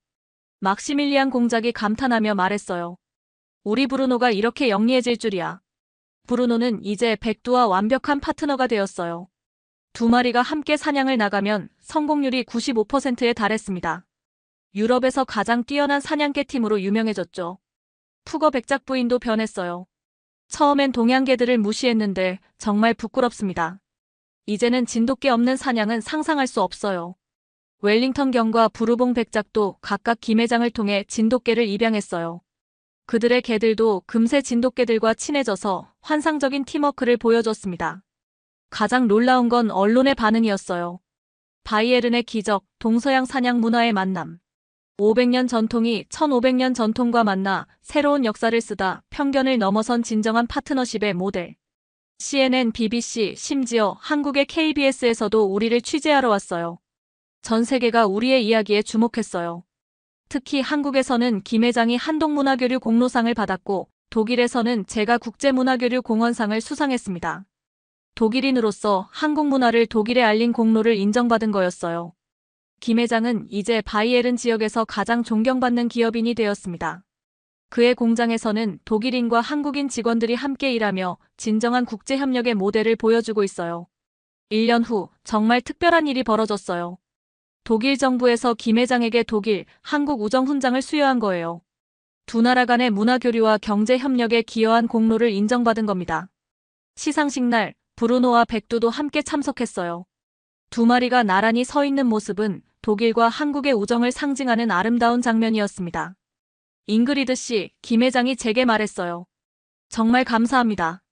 막시밀리안 공작이 감탄하며 말했어요. 우리 브루노가 이렇게 영리해질 줄이야. 브루노는 이제 백두와 완벽한 파트너가 되었어요. 두 마리가 함께 사냥을 나가면 성공률이 95%에 달했습니다. 유럽에서 가장 뛰어난 사냥개 팀으로 유명해졌죠. 푸거 백작 부인도 변했어요. 처음엔 동양개들을 무시했는데 정말 부끄럽습니다. 이제는 진돗개 없는 사냥은 상상할 수 없어요. 웰링턴 경과 부르봉 백작도 각각 김 회장을 통해 진돗개를 입양했어요. 그들의 개들도 금세 진돗개들과 친해져서 환상적인 팀워크를 보여줬습니다. 가장 놀라운 건 언론의 반응이었어요. 바이에른의 기적, 동서양 사냥 문화의 만남. 500년 전통이 1500년 전통과 만나 새로운 역사를 쓰다 편견을 넘어선 진정한 파트너십의 모델. CNN, BBC, 심지어 한국의 KBS에서도 우리를 취재하러 왔어요. 전 세계가 우리의 이야기에 주목했어요. 특히 한국에서는 김 회장이 한동문화교류 공로상을 받았고 독일에서는 제가 국제문화교류 공헌상을 수상했습니다. 독일인으로서 한국 문화를 독일에 알린 공로를 인정받은 거였어요. 김 회장은 이제 바이에른 지역에서 가장 존경받는 기업인이 되었습니다. 그의 공장에서는 독일인과 한국인 직원들이 함께 일하며 진정한 국제협력의 모델을 보여주고 있어요. 1년 후 정말 특별한 일이 벌어졌어요. 독일 정부에서 김 회장에게 독일, 한국 우정 훈장을 수여한 거예요. 두 나라 간의 문화교류와 경제협력에 기여한 공로를 인정받은 겁니다. 시상식 날 브루노와 백두도 함께 참석했어요. 두 마리가 나란히 서 있는 모습은 독일과 한국의 우정을 상징하는 아름다운 장면이었습니다. 잉그리드 씨, 김 회장이 제게 말했어요. 정말 감사합니다.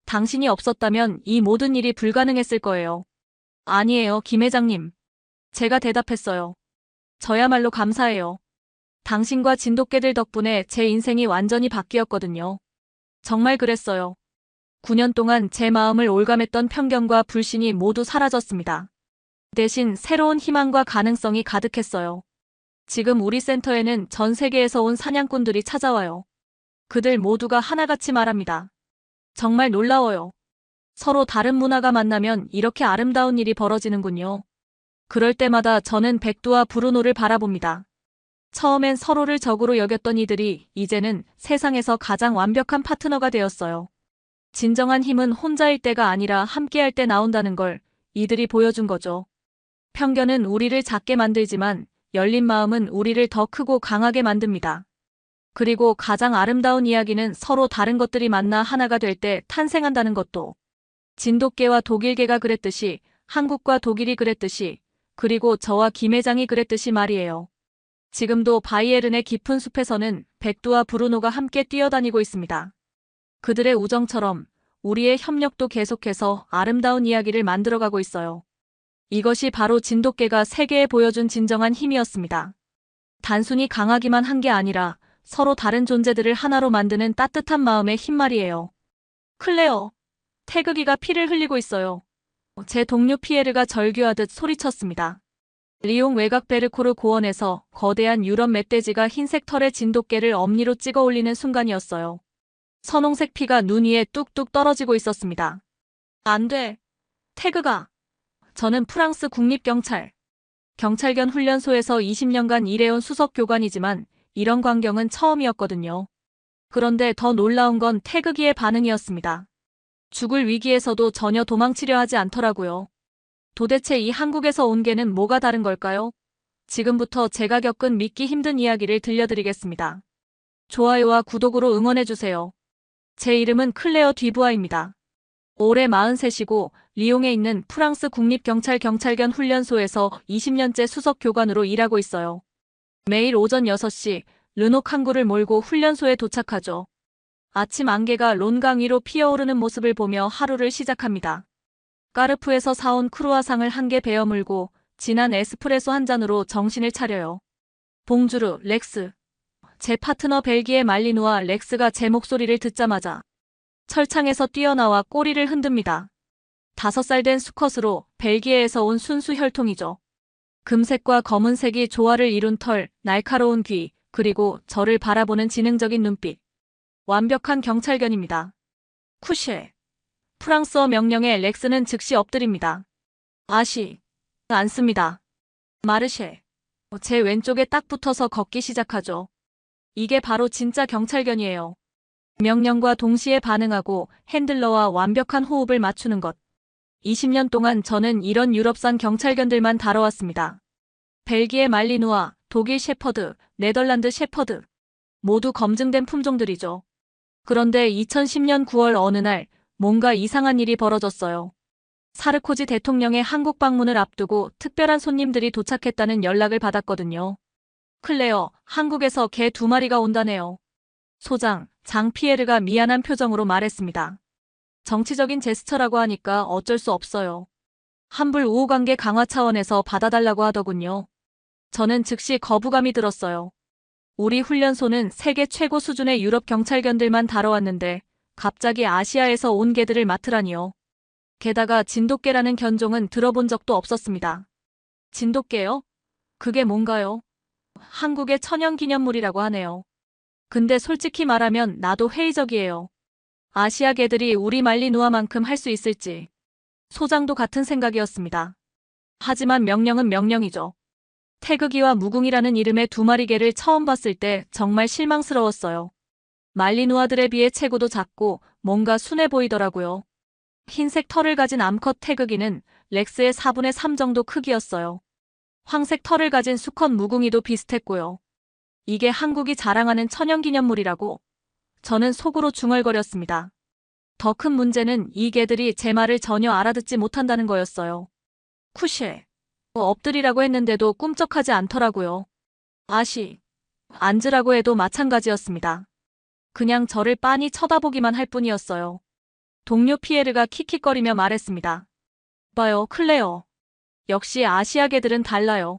당신이 없었다면 이 모든 일이 불가능했을 거예요. 아니에요, 김 회장님. 제가 대답했어요. 저야말로 감사해요. 당신과 진돗개들 덕분에 제 인생이 완전히 바뀌었거든요. 정말 그랬어요. 9년 동안 제 마음을 올감했던 편견과 불신이 모두 사라졌습니다. 대신 새로운 희망과 가능성이 가득했어요. 지금 우리 센터에는 전 세계에서 온 사냥꾼들이 찾아와요. 그들 모두가 하나같이 말합니다. 정말 놀라워요. 서로 다른 문화가 만나면 이렇게 아름다운 일이 벌어지는군요. 그럴 때마다 저는 백두와 브루노를 바라봅니다. 처음엔 서로를 적으로 여겼던 이들이 이제는 세상에서 가장 완벽한 파트너가 되었어요. 진정한 힘은 혼자일 때가 아니라 함께할 때 나온다는 걸 이들이 보여준 거죠. 편견은 우리를 작게 만들지만 열린 마음은 우리를 더 크고 강하게 만듭니다. 그리고 가장 아름다운 이야기는 서로 다른 것들이 만나 하나가 될 때 탄생한다는 것도. 진돗개와 독일개가 그랬듯이, 한국과 독일이 그랬듯이, 그리고 저와 김 회장이 그랬듯이 말이에요. 지금도 바이에른의 깊은 숲에서는 백두와 브루노가 함께 뛰어다니고 있습니다. 그들의 우정처럼 우리의 협력도 계속해서 아름다운 이야기를 만들어가고 있어요. 이것이 바로 진돗개가 세계에 보여준 진정한 힘이었습니다. 단순히 강하기만 한 게 아니라 서로 다른 존재들을 하나로 만드는 따뜻한 마음의 힘 말이에요. 클레어, 태극기가 피를 흘리고 있어요. 제 동료 피에르가 절규하듯 소리쳤습니다. 리옹 외곽 베르코르 고원에서 거대한 유럽 멧돼지가 흰색 털의 진돗개를 엄니로 찍어 올리는 순간이었어요. 선홍색 피가 눈 위에 뚝뚝 떨어지고 있었습니다. 안 돼. 태그가. 저는 프랑스 경찰견 훈련소에서 20년간 일해온 수석 교관이지만 이런 광경은 처음이었거든요. 그런데 더 놀라운 건 태그기의 반응이었습니다. 죽을 위기에서도 전혀 도망치려 하지 않더라고요. 도대체 이 한국에서 온 개는 뭐가 다른 걸까요? 지금부터 제가 겪은 믿기 힘든 이야기를 들려드리겠습니다. 좋아요와 구독으로 응원해주세요. 제 이름은 클레어 뒤부아입니다. 올해 43이고 리옹에 있는 프랑스 국립경찰견 훈련소에서 20년째 수석 교관으로 일하고 있어요. 매일 오전 6시 르노 캉구를 몰고 훈련소에 도착하죠. 아침 안개가 론강 위로 피어오르는 모습을 보며 하루를 시작합니다. 까르푸에서 사온 크루아상을 한 개 베어 물고 진한 에스프레소 한 잔으로 정신을 차려요. 봉주르, 렉스. 제 파트너 벨기에 말리누와 렉스가 제 목소리를 듣자마자 철창에서 뛰어나와 꼬리를 흔듭니다. 5살 된 수컷으로 벨기에에서 온 순수 혈통이죠. 금색과 검은색이 조화를 이룬 털, 날카로운 귀, 그리고 저를 바라보는 지능적인 눈빛. 완벽한 경찰견입니다. 쿠쉐. 프랑스어 명령에 렉스는 즉시 엎드립니다. 아시. 않습니다. 마르쉐. 제 왼쪽에 딱 붙어서 걷기 시작하죠. 이게 바로 진짜 경찰견이에요. 명령과 동시에 반응하고 핸들러와 완벽한 호흡을 맞추는 것. 20년 동안 저는 이런 유럽산 경찰견들만 다뤄왔습니다. 벨기에 말리누아, 독일 셰퍼드, 네덜란드 셰퍼드. 모두 검증된 품종들이죠. 그런데 2010년 9월 어느 날 뭔가 이상한 일이 벌어졌어요. 사르코지 대통령의 한국 방문을 앞두고 특별한 손님들이 도착했다는 연락을 받았거든요. 클레어, 한국에서 개 2마리가 온다네요. 소장, 장 피에르가 미안한 표정으로 말했습니다. 정치적인 제스처라고 하니까 어쩔 수 없어요. 한불 우호관계 강화 차원에서 받아달라고 하더군요. 저는 즉시 거부감이 들었어요. 우리 훈련소는 세계 최고 수준의 유럽 경찰견들만 다뤄왔는데 갑자기 아시아에서 온 개들을 맡으라니요. 게다가 진돗개라는 견종은 들어본 적도 없었습니다. 진돗개요? 그게 뭔가요? 한국의 천연기념물이라고 하네요. 근데 솔직히 말하면 나도 회의적이에요. 아시아 개들이 우리 말리누아만큼 할 수 있을지. 소장도 같은 생각이었습니다. 하지만 명령은 명령이죠. 태극이와 무궁이라는 이름의 2마리 개를 처음 봤을 때 정말 실망스러웠어요. 말리누아들에 비해 체구도 작고 뭔가 순해 보이더라고요. 흰색 털을 가진 암컷 태극이는 렉스의 4분의 3 정도 크기였어요. 황색 털을 가진 수컷 무궁이도 비슷했고요. 이게 한국이 자랑하는 천연기념물이라고. 저는 속으로 중얼거렸습니다. 더 큰 문제는 이 개들이 제 말을 전혀 알아듣지 못한다는 거였어요. 쿠쉐. 엎드리라고 했는데도 꿈쩍하지 않더라고요. 아시. 앉으라고 해도 마찬가지였습니다. 그냥 저를 빤히 쳐다보기만 할 뿐이었어요. 동료 피에르가 킥킥거리며 말했습니다. 봐요, 클레어. 역시 아시아 개들은 달라요.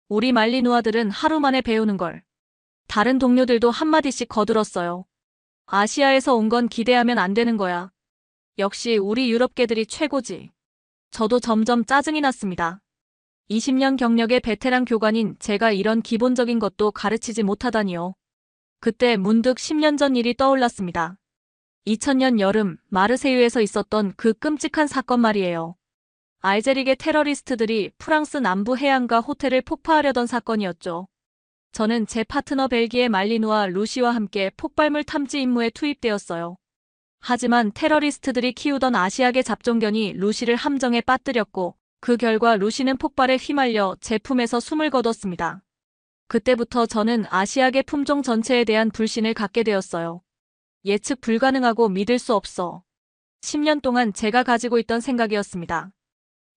우리 말리누아들은 하루 만에 배우는 걸. 다른 동료들도 한마디씩 거들었어요. 아시아에서 온 건 기대하면 안 되는 거야. 역시 우리 유럽 개들이 최고지. 저도 점점 짜증이 났습니다. 20년 경력의 베테랑 교관인 제가 이런 기본적인 것도 가르치지 못하다니요. 그때 문득 10년 전 일이 떠올랐습니다. 2000년 여름 마르세유에서 있었던 그 끔찍한 사건 말이에요. 알제리계 테러리스트들이 프랑스 남부 해안가 호텔을 폭파하려던 사건이었죠. 저는 제 파트너 벨기에 말리누와 루시와 함께 폭발물 탐지 임무에 투입되었어요. 하지만 테러리스트들이 키우던 아시아계 잡종견이 루시를 함정에 빠뜨렸고 그 결과 루시는 폭발에 휘말려 제품에서 숨을 거뒀습니다. 그때부터 저는 아시아계 품종 전체에 대한 불신을 갖게 되었어요. 예측 불가능하고 믿을 수 없어. 10년 동안 제가 가지고 있던 생각이었습니다.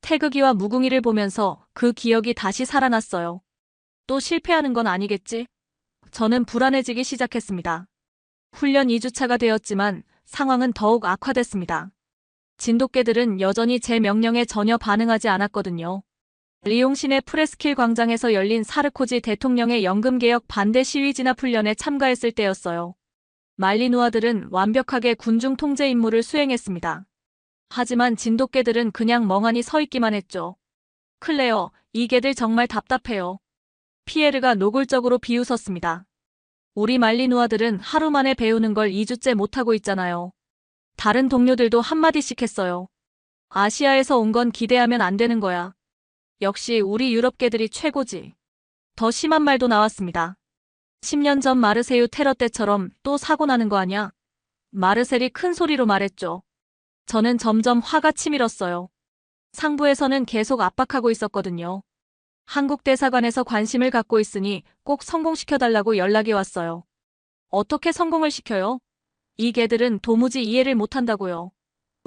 태극기와 무궁이를 보면서 그 기억이 다시 살아났어요. 또 실패하는 건 아니겠지? 저는 불안해지기 시작했습니다. 훈련 2주차가 되었지만 상황은 더욱 악화됐습니다. 진돗개들은 여전히 제 명령에 전혀 반응하지 않았거든요. 리옹 시내 프레스킬 광장에서 열린 사르코지 대통령의 연금개혁 반대 시위 진압 훈련에 참가했을 때였어요. 말리누아들은 완벽하게 군중 통제 임무를 수행했습니다. 하지만 진돗개들은 그냥 멍하니 서 있기만 했죠. 클레어, 이 개들 정말 답답해요. 피에르가 노골적으로 비웃었습니다. 우리 말리누아들은 하루 만에 배우는 걸 2주째 못하고 있잖아요. 다른 동료들도 한마디씩 했어요. 아시아에서 온 건 기대하면 안 되는 거야. 역시 우리 유럽개들이 최고지. 더 심한 말도 나왔습니다. 10년 전 마르세유 테러 때처럼 또 사고 나는 거 아냐? 마르셀이 큰 소리로 말했죠. 저는 점점 화가 치밀었어요. 상부에서는 계속 압박하고 있었거든요. 한국 대사관에서 관심을 갖고 있으니 꼭 성공시켜달라고 연락이 왔어요. 어떻게 성공을 시켜요? 이 개들은 도무지 이해를 못한다고요.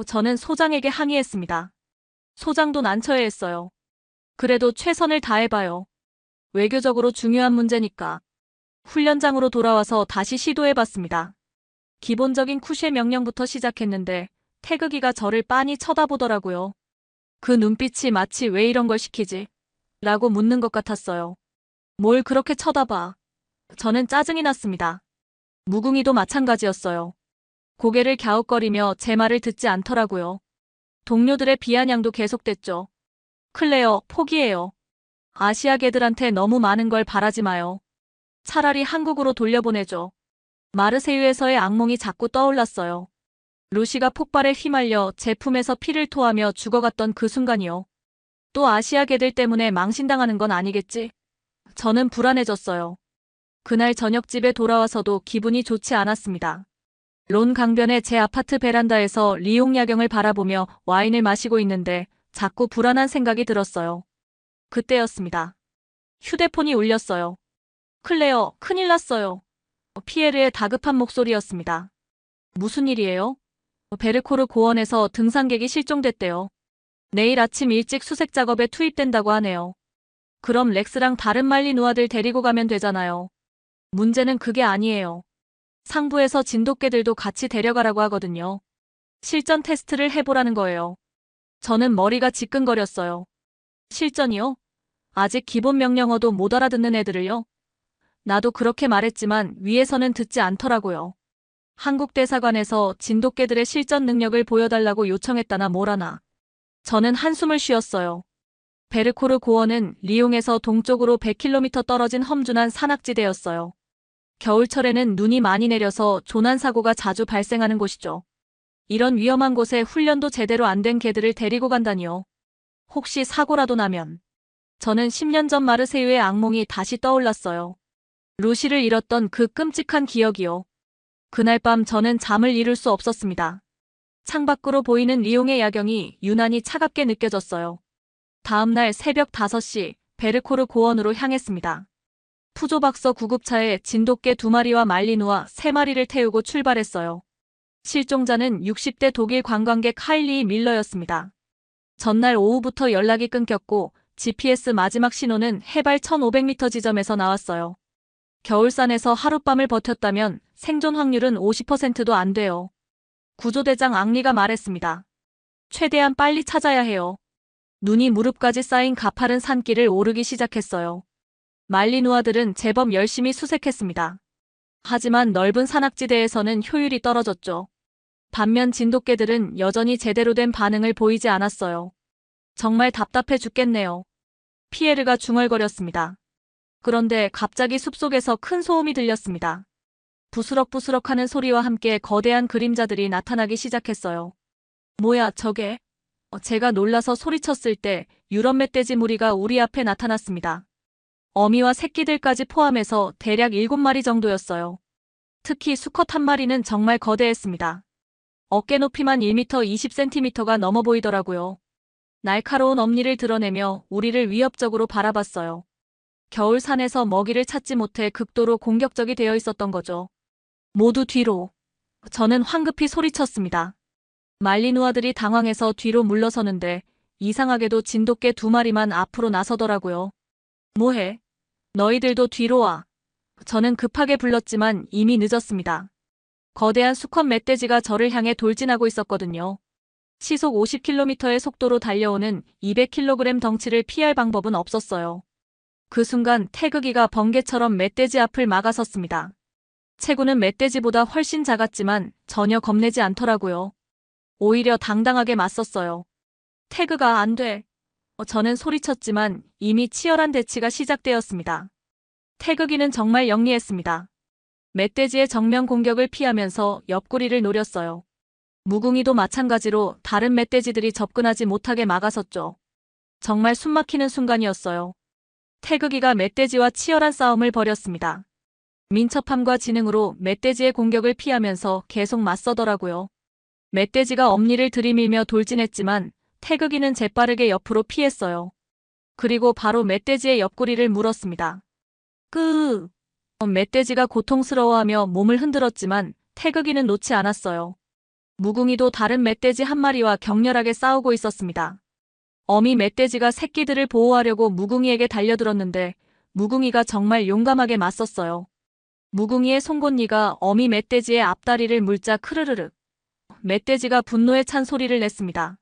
저는 소장에게 항의했습니다. 소장도 난처해했어요. 그래도 최선을 다해봐요. 외교적으로 중요한 문제니까. 훈련장으로 돌아와서 다시 시도해봤습니다. 기본적인 쿠쉐 명령부터 시작했는데 태극기가 저를 빤히 쳐다보더라고요. 그 눈빛이 마치 왜 이런 걸 시키지? 라고 묻는 것 같았어요. 뭘 그렇게 쳐다봐. 저는 짜증이 났습니다. 무궁이도 마찬가지였어요. 고개를 갸웃거리며 제 말을 듣지 않더라고요. 동료들의 비아냥도 계속됐죠. 클레어, 포기해요. 아시아 개들한테 너무 많은 걸 바라지 마요. 차라리 한국으로 돌려보내죠. 마르세유에서의 악몽이 자꾸 떠올랐어요. 루시가 폭발에 휘말려 제품에서 피를 토하며 죽어갔던 그 순간이요. 또 아시아 개들 때문에 망신당하는 건 아니겠지? 저는 불안해졌어요. 그날 저녁 집에 돌아와서도 기분이 좋지 않았습니다. 론 강변의 제 아파트 베란다에서 리옹 야경을 바라보며 와인을 마시고 있는데 자꾸 불안한 생각이 들었어요. 그때였습니다. 휴대폰이 울렸어요. 클레어, 큰일 났어요. 피에르의 다급한 목소리였습니다. 무슨 일이에요? 베르코르 고원에서 등산객이 실종됐대요. 내일 아침 일찍 수색 작업에 투입된다고 하네요. 그럼 렉스랑 다른 말리누아들 데리고 가면 되잖아요. 문제는 그게 아니에요. 상부에서 진돗개들도 같이 데려가라고 하거든요. 실전 테스트를 해보라는 거예요. 저는 머리가 지끈거렸어요. 실전이요? 아직 기본 명령어도 못 알아듣는 애들을요? 나도 그렇게 말했지만 위에서는 듣지 않더라고요. 한국 대사관에서 진돗개들의 실전 능력을 보여달라고 요청했다나 뭐라나. 저는 한숨을 쉬었어요. 베르코르 고원은 리옹에서 동쪽으로 100km 떨어진 험준한 산악지대였어요. 겨울철에는 눈이 많이 내려서 조난사고가 자주 발생하는 곳이죠. 이런 위험한 곳에 훈련도 제대로 안 된 개들을 데리고 간다니요. 혹시 사고라도 나면. 저는 10년 전 마르세유의 악몽이 다시 떠올랐어요. 루시를 잃었던 그 끔찍한 기억이요. 그날 밤 저는 잠을 이룰 수 없었습니다. 창밖으로 보이는 리옹의 야경이 유난히 차갑게 느껴졌어요. 다음 날 새벽 5시 베르코르 고원으로 향했습니다. 푸조박서 구급차에 진돗개 2마리와 말리누아 3마리를 태우고 출발했어요. 실종자는 60대 독일 관광객 하일리 밀러였습니다. 전날 오후부터 연락이 끊겼고 GPS 마지막 신호는 해발 1500m 지점에서 나왔어요. 겨울산에서 하룻밤을 버텼다면 생존 확률은 50%도 안 돼요. 구조대장 앙리가 말했습니다. 최대한 빨리 찾아야 해요. 눈이 무릎까지 쌓인 가파른 산길을 오르기 시작했어요. 말리누아들은 제법 열심히 수색했습니다. 하지만 넓은 산악지대에서는 효율이 떨어졌죠. 반면 진돗개들은 여전히 제대로 된 반응을 보이지 않았어요. 정말 답답해 죽겠네요. 피에르가 중얼거렸습니다. 그런데 갑자기 숲속에서 큰 소음이 들렸습니다. 부스럭부스럭하는 소리와 함께 거대한 그림자들이 나타나기 시작했어요. 뭐야, 저게? 제가 놀라서 소리쳤을 때 유럽 멧돼지 무리가 우리 앞에 나타났습니다. 어미와 새끼들까지 포함해서 대략 7마리 정도였어요. 특히 수컷 한 마리는 정말 거대했습니다. 어깨 높이만 1m 20cm가 넘어 보이더라고요. 날카로운 엄니를 드러내며 우리를 위협적으로 바라봤어요. 겨울 산에서 먹이를 찾지 못해 극도로 공격적이 되어 있었던 거죠. 모두 뒤로. 저는 황급히 소리쳤습니다. 말리누아들이 당황해서 뒤로 물러서는데 이상하게도 진돗개 2마리만 앞으로 나서더라고요. 뭐해? 너희들도 뒤로 와. 저는 급하게 불렀지만 이미 늦었습니다. 거대한 수컷 멧돼지가 저를 향해 돌진하고 있었거든요. 시속 50km의 속도로 달려오는 200kg 덩치를 피할 방법은 없었어요. 그 순간 태극이가 번개처럼 멧돼지 앞을 막아섰습니다. 체구는 멧돼지보다 훨씬 작았지만 전혀 겁내지 않더라고요. 오히려 당당하게 맞섰어요. 태그가 안 돼. 저는 소리쳤지만 이미 치열한 대치가 시작되었습니다. 태극이는 정말 영리했습니다. 멧돼지의 정면 공격을 피하면서 옆구리를 노렸어요. 무궁이도 마찬가지로 다른 멧돼지들이 접근하지 못하게 막아섰죠. 정말 숨막히는 순간이었어요. 태극이가 멧돼지와 치열한 싸움을 벌였습니다. 민첩함과 지능으로 멧돼지의 공격을 피하면서 계속 맞서더라고요. 멧돼지가 엄니를 들이밀며 돌진했지만 태극이는 재빠르게 옆으로 피했어요. 그리고 바로 멧돼지의 옆구리를 물었습니다. 멧돼지가 고통스러워하며 몸을 흔들었지만 태극이는 놓지 않았어요. 무궁이도 다른 멧돼지 한 마리와 격렬하게 싸우고 있었습니다. 어미 멧돼지가 새끼들을 보호하려고 무궁이에게 달려들었는데 무궁이가 정말 용감하게 맞섰어요. 무궁이의 송곳니가 어미 멧돼지의 앞다리를 물자 크르르륵. 멧돼지가 분노에 찬 소리를 냈습니다.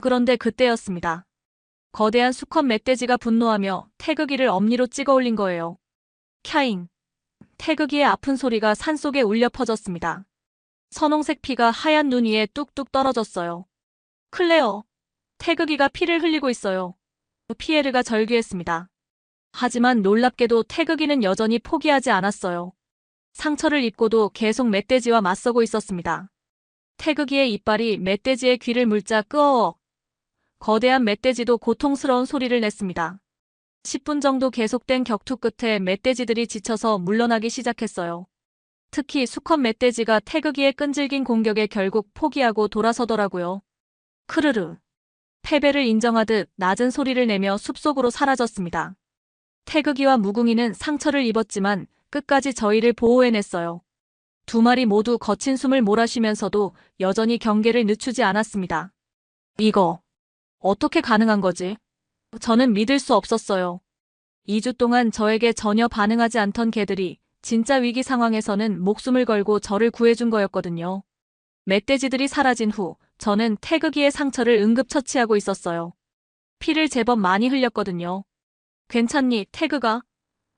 그런데 그때였습니다. 거대한 수컷 멧돼지가 분노하며 태극이를 엄니로 찍어 올린 거예요. 캬잉. 태극이의 아픈 소리가 산속에 울려 퍼졌습니다. 선홍색 피가 하얀 눈 위에 뚝뚝 떨어졌어요. 클레어. 태극이가 피를 흘리고 있어요. 피에르가 절규했습니다. 하지만 놀랍게도 태극이는 여전히 포기하지 않았어요. 상처를 입고도 계속 멧돼지와 맞서고 있었습니다. 태극이의 이빨이 멧돼지의 귀를 물자 끄어억. 거대한 멧돼지도 고통스러운 소리를 냈습니다. 10분 정도 계속된 격투 끝에 멧돼지들이 지쳐서 물러나기 시작했어요. 특히 수컷 멧돼지가 태극이의 끈질긴 공격에 결국 포기하고 돌아서더라고요. 크르르. 패배를 인정하듯 낮은 소리를 내며 숲속으로 사라졌습니다. 태극이와 무궁이는 상처를 입었지만 끝까지 저희를 보호해냈어요. 2마리 모두 거친 숨을 몰아쉬면서도 여전히 경계를 늦추지 않았습니다. 이거 어떻게 가능한 거지? 저는 믿을 수 없었어요. 2주 동안 저에게 전혀 반응하지 않던 개들이 진짜 위기 상황에서는 목숨을 걸고 저를 구해준 거였거든요. 멧돼지들이 사라진 후 저는 태극이의 상처를 응급처치하고 있었어요. 피를 제법 많이 흘렸거든요. 괜찮니, 태극아?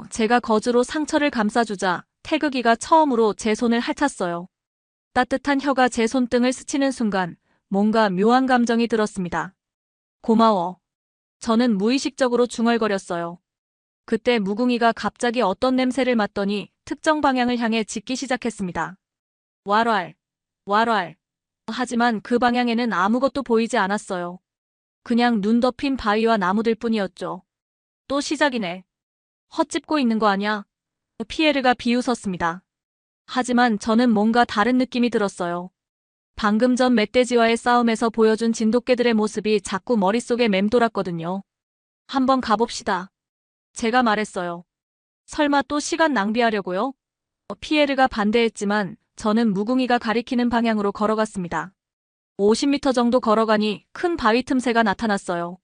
제가 거즈로 상처를 감싸주자 태극이가 처음으로 제 손을 핥았어요. 따뜻한 혀가 제 손등을 스치는 순간 뭔가 묘한 감정이 들었습니다. 고마워. 저는 무의식적으로 중얼거렸어요. 그때 무궁이가 갑자기 어떤 냄새를 맡더니 특정 방향을 향해 짖기 시작했습니다. 왈왈, 왈왈. 하지만 그 방향에는 아무것도 보이지 않았어요. 그냥 눈 덮인 바위와 나무들 뿐이었죠. 또 시작이네. 헛짚고 있는 거 아냐? 피에르가 비웃었습니다. 하지만 저는 뭔가 다른 느낌이 들었어요. 방금 전 멧돼지와의 싸움에서 보여준 진돗개들의 모습이 자꾸 머릿속에 맴돌았거든요. 한번 가봅시다. 제가 말했어요. 설마 또 시간 낭비하려고요? 피에르가 반대했지만 저는 무궁이가 가리키는 방향으로 걸어갔습니다. 50m 정도 걸어가니 큰 바위 틈새가 나타났어요.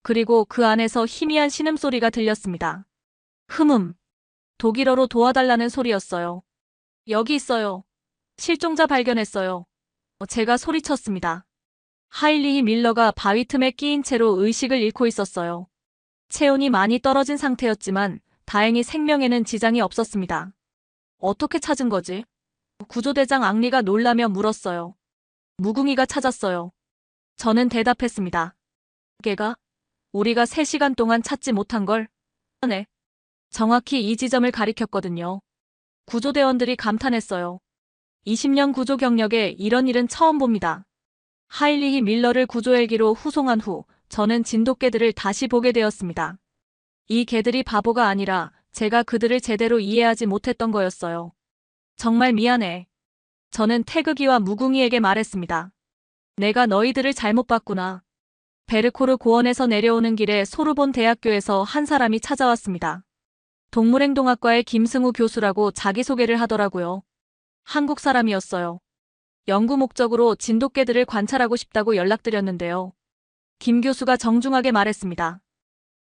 그리고 그 안에서 희미한 신음소리가 들렸습니다. 흠음. 독일어로 도와달라는 소리였어요. 여기 있어요. 실종자 발견했어요. 제가 소리쳤습니다. 하일리히 밀러가 바위 틈에 끼인 채로 의식을 잃고 있었어요. 체온이 많이 떨어진 상태였지만 다행히 생명에는 지장이 없었습니다. 어떻게 찾은 거지? 구조대장 앙리가 놀라며 물었어요. 무궁이가 찾았어요. 저는 대답했습니다. 걔가? 우리가 3시간 동안 찾지 못한 걸? 네. 정확히 이 지점을 가리켰거든요. 구조대원들이 감탄했어요. 20년 구조 경력에 이런 일은 처음 봅니다. 하일리히 밀러를 구조헬기로 후송한 후 저는 진돗개들을 다시 보게 되었습니다. 이 개들이 바보가 아니라 제가 그들을 제대로 이해하지 못했던 거였어요. 정말 미안해. 저는 태극이와 무궁이에게 말했습니다. 내가 너희들을 잘못 봤구나. 베르코르 고원에서 내려오는 길에 소르본 대학교에서 한 사람이 찾아왔습니다. 동물행동학과의 김승우 교수라고 자기소개를 하더라고요. 한국 사람이었어요. 연구 목적으로 진돗개들을 관찰하고 싶다고 연락드렸는데요. 김 교수가 정중하게 말했습니다.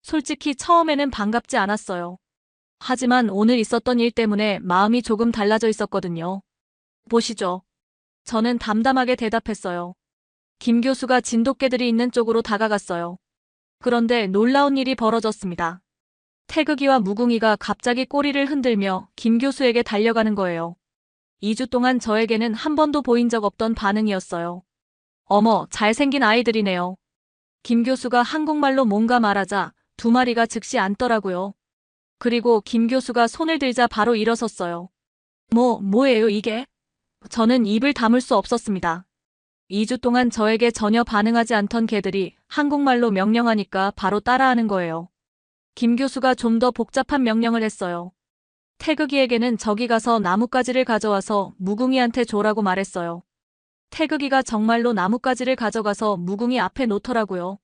솔직히 처음에는 반갑지 않았어요. 하지만 오늘 있었던 일 때문에 마음이 조금 달라져 있었거든요. 보시죠. 저는 담담하게 대답했어요. 김 교수가 진돗개들이 있는 쪽으로 다가갔어요. 그런데 놀라운 일이 벌어졌습니다. 태극이와 무궁이가 갑자기 꼬리를 흔들며 김 교수에게 달려가는 거예요. 2주 동안 저에게는 한 번도 보인 적 없던 반응이었어요. 어머, 잘생긴 아이들이네요. 김 교수가 한국말로 뭔가 말하자 두 마리가 즉시 앉더라고요. 그리고 김 교수가 손을 들자 바로 일어섰어요. 뭐예요 이게? 저는 입을 다물 수 없었습니다. 2주 동안 저에게 전혀 반응하지 않던 개들이 한국말로 명령하니까 바로 따라하는 거예요. 김 교수가 좀 더 복잡한 명령을 했어요. 태극이에게는 저기 가서 나뭇가지를 가져와서 무궁이한테 줘라고 말했어요. 태극이가 정말로 나뭇가지를 가져가서 무궁이 앞에 놓더라고요.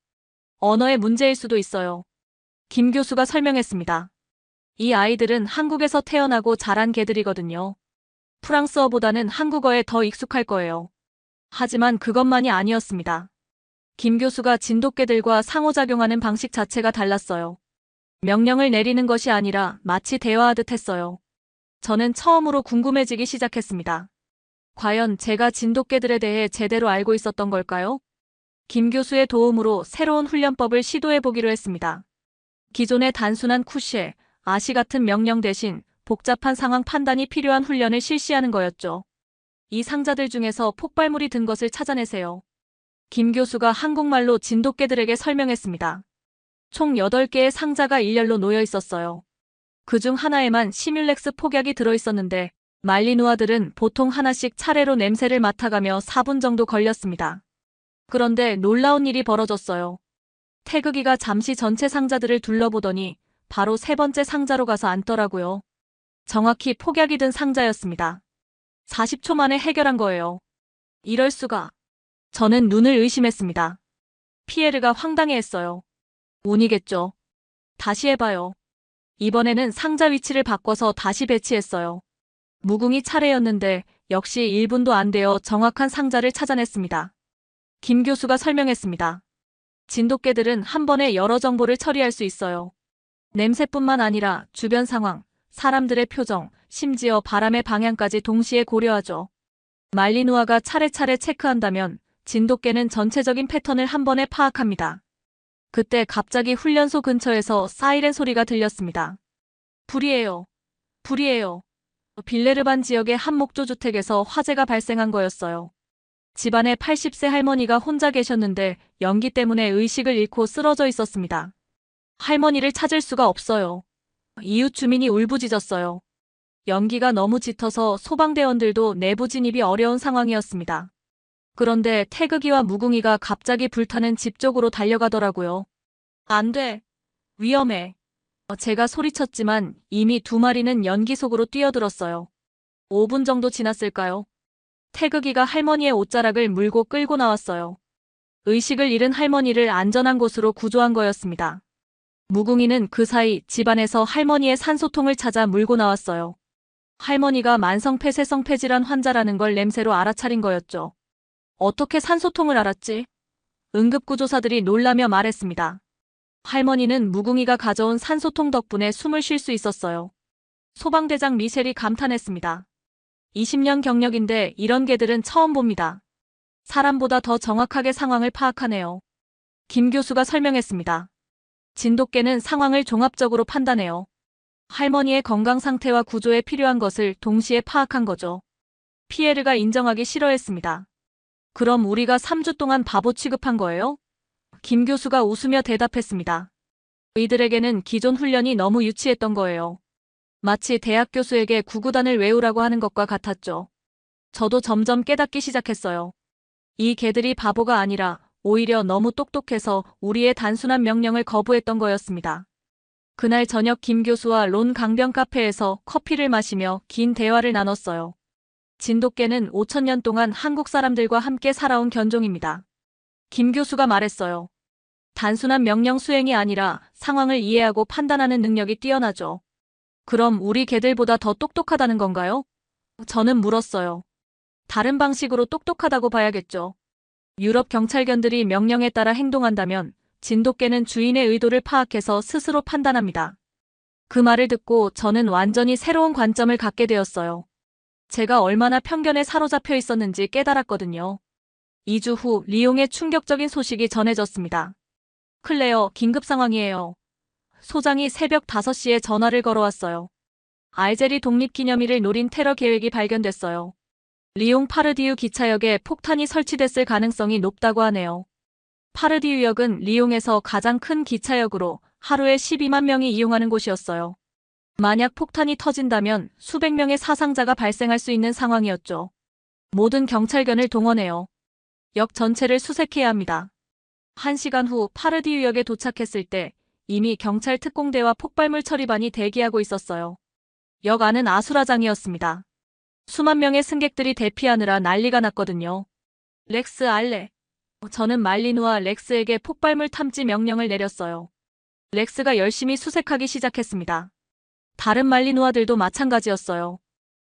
언어의 문제일 수도 있어요. 김 교수가 설명했습니다. 이 아이들은 한국에서 태어나고 자란 개들이거든요. 프랑스어보다는 한국어에 더 익숙할 거예요. 하지만 그것만이 아니었습니다. 김 교수가 진돗개들과 상호작용하는 방식 자체가 달랐어요. 명령을 내리는 것이 아니라 마치 대화하듯 했어요. 저는 처음으로 궁금해지기 시작했습니다. 과연 제가 진돗개들에 대해 제대로 알고 있었던 걸까요? 김 교수의 도움으로 새로운 훈련법을 시도해보기로 했습니다. 기존의 단순한 쿠쉐, 아시 같은 명령 대신 복잡한 상황 판단이 필요한 훈련을 실시하는 거였죠. 이 상자들 중에서 폭발물이 든 것을 찾아내세요. 김 교수가 한국말로 진돗개들에게 설명했습니다. 총 8개의 상자가 일렬로 놓여 있었어요. 그중 하나에만 시뮬렉스 폭약이 들어있었는데 말리누아들은 보통 하나씩 차례로 냄새를 맡아가며 4분 정도 걸렸습니다. 그런데 놀라운 일이 벌어졌어요. 태극이가 잠시 전체 상자들을 둘러보더니 바로 세 번째 상자로 가서 앉더라고요. 정확히 폭약이 든 상자였습니다. 40초 만에 해결한 거예요. 이럴 수가. 저는 눈을 의심했습니다. 피에르가 황당해했어요. 운이겠죠. 다시 해봐요. 이번에는 상자 위치를 바꿔서 다시 배치했어요. 무궁이 차례였는데 역시 1분도 안 되어 정확한 상자를 찾아냈습니다. 김 교수가 설명했습니다. 진돗개들은 한 번에 여러 정보를 처리할 수 있어요. 냄새뿐만 아니라 주변 상황, 사람들의 표정, 심지어 바람의 방향까지 동시에 고려하죠. 말리누아가 차례차례 체크한다면 진돗개는 전체적인 패턴을 한 번에 파악합니다. 그때 갑자기 훈련소 근처에서 사이렌 소리가 들렸습니다. 불이에요. 불이에요. 빌레르반 지역의 한 목조주택에서 화재가 발생한 거였어요. 집안에 80세 할머니가 혼자 계셨는데 연기 때문에 의식을 잃고 쓰러져 있었습니다. 할머니를 찾을 수가 없어요. 이웃 주민이 울부짖었어요. 연기가 너무 짙어서 소방대원들도 내부 진입이 어려운 상황이었습니다. 그런데 태극이와 무궁이가 갑자기 불타는 집 쪽으로 달려가더라고요. 안 돼. 위험해. 제가 소리쳤지만 이미 두 마리는 연기 속으로 뛰어들었어요. 5분 정도 지났을까요? 태극이가 할머니의 옷자락을 물고 끌고 나왔어요. 의식을 잃은 할머니를 안전한 곳으로 구조한 거였습니다. 무궁이는 그 사이 집안에서 할머니의 산소통을 찾아 물고 나왔어요. 할머니가 만성폐쇄성 폐질환 환자라는 걸 냄새로 알아차린 거였죠. 어떻게 산소통을 알았지? 응급구조사들이 놀라며 말했습니다. 할머니는 무궁이가 가져온 산소통 덕분에 숨을 쉴 수 있었어요. 소방대장 미셸이 감탄했습니다. 20년 경력인데 이런 개들은 처음 봅니다. 사람보다 더 정확하게 상황을 파악하네요. 김 교수가 설명했습니다. 진돗개는 상황을 종합적으로 판단해요. 할머니의 건강 상태와 구조에 필요한 것을 동시에 파악한 거죠. 피에르가 인정하기 싫어했습니다. 그럼 우리가 3주 동안 바보 취급한 거예요? 김 교수가 웃으며 대답했습니다. 이들에게는 기존 훈련이 너무 유치했던 거예요. 마치 대학 교수에게 구구단을 외우라고 하는 것과 같았죠. 저도 점점 깨닫기 시작했어요. 이 개들이 바보가 아니라 오히려 너무 똑똑해서 우리의 단순한 명령을 거부했던 거였습니다. 그날 저녁 김 교수와 론 강변 카페에서 커피를 마시며 긴 대화를 나눴어요. 진돗개는 5,000년 동안 한국 사람들과 함께 살아온 견종입니다. 김 교수가 말했어요. 단순한 명령 수행이 아니라 상황을 이해하고 판단하는 능력이 뛰어나죠. 그럼 우리 개들보다 더 똑똑하다는 건가요? 저는 물었어요. 다른 방식으로 똑똑하다고 봐야겠죠. 유럽 경찰견들이 명령에 따라 행동한다면 진돗개는 주인의 의도를 파악해서 스스로 판단합니다. 그 말을 듣고 저는 완전히 새로운 관점을 갖게 되었어요. 제가 얼마나 편견에 사로잡혀 있었는지 깨달았거든요. 2주 후 리옹의 충격적인 소식이 전해졌습니다. 클레어, 긴급 상황이에요. 소장이 새벽 5시에 전화를 걸어왔어요. 알제리 독립기념일을 노린 테러 계획이 발견됐어요. 리옹 파르디유 기차역에 폭탄이 설치됐을 가능성이 높다고 하네요. 파르디유역은 리옹에서 가장 큰 기차역으로 하루에 12만 명이 이용하는 곳이었어요. 만약 폭탄이 터진다면 수백 명의 사상자가 발생할 수 있는 상황이었죠. 모든 경찰견을 동원해요. 역 전체를 수색해야 합니다. 1시간 후 파르디유역에 도착했을 때 이미 경찰 특공대와 폭발물 처리반이 대기하고 있었어요. 역 안은 아수라장이었습니다. 수만 명의 승객들이 대피하느라 난리가 났거든요. 렉스 알레. 저는 말리누와 렉스에게 폭발물 탐지 명령을 내렸어요. 렉스가 열심히 수색하기 시작했습니다. 다른 말리누아들도 마찬가지였어요.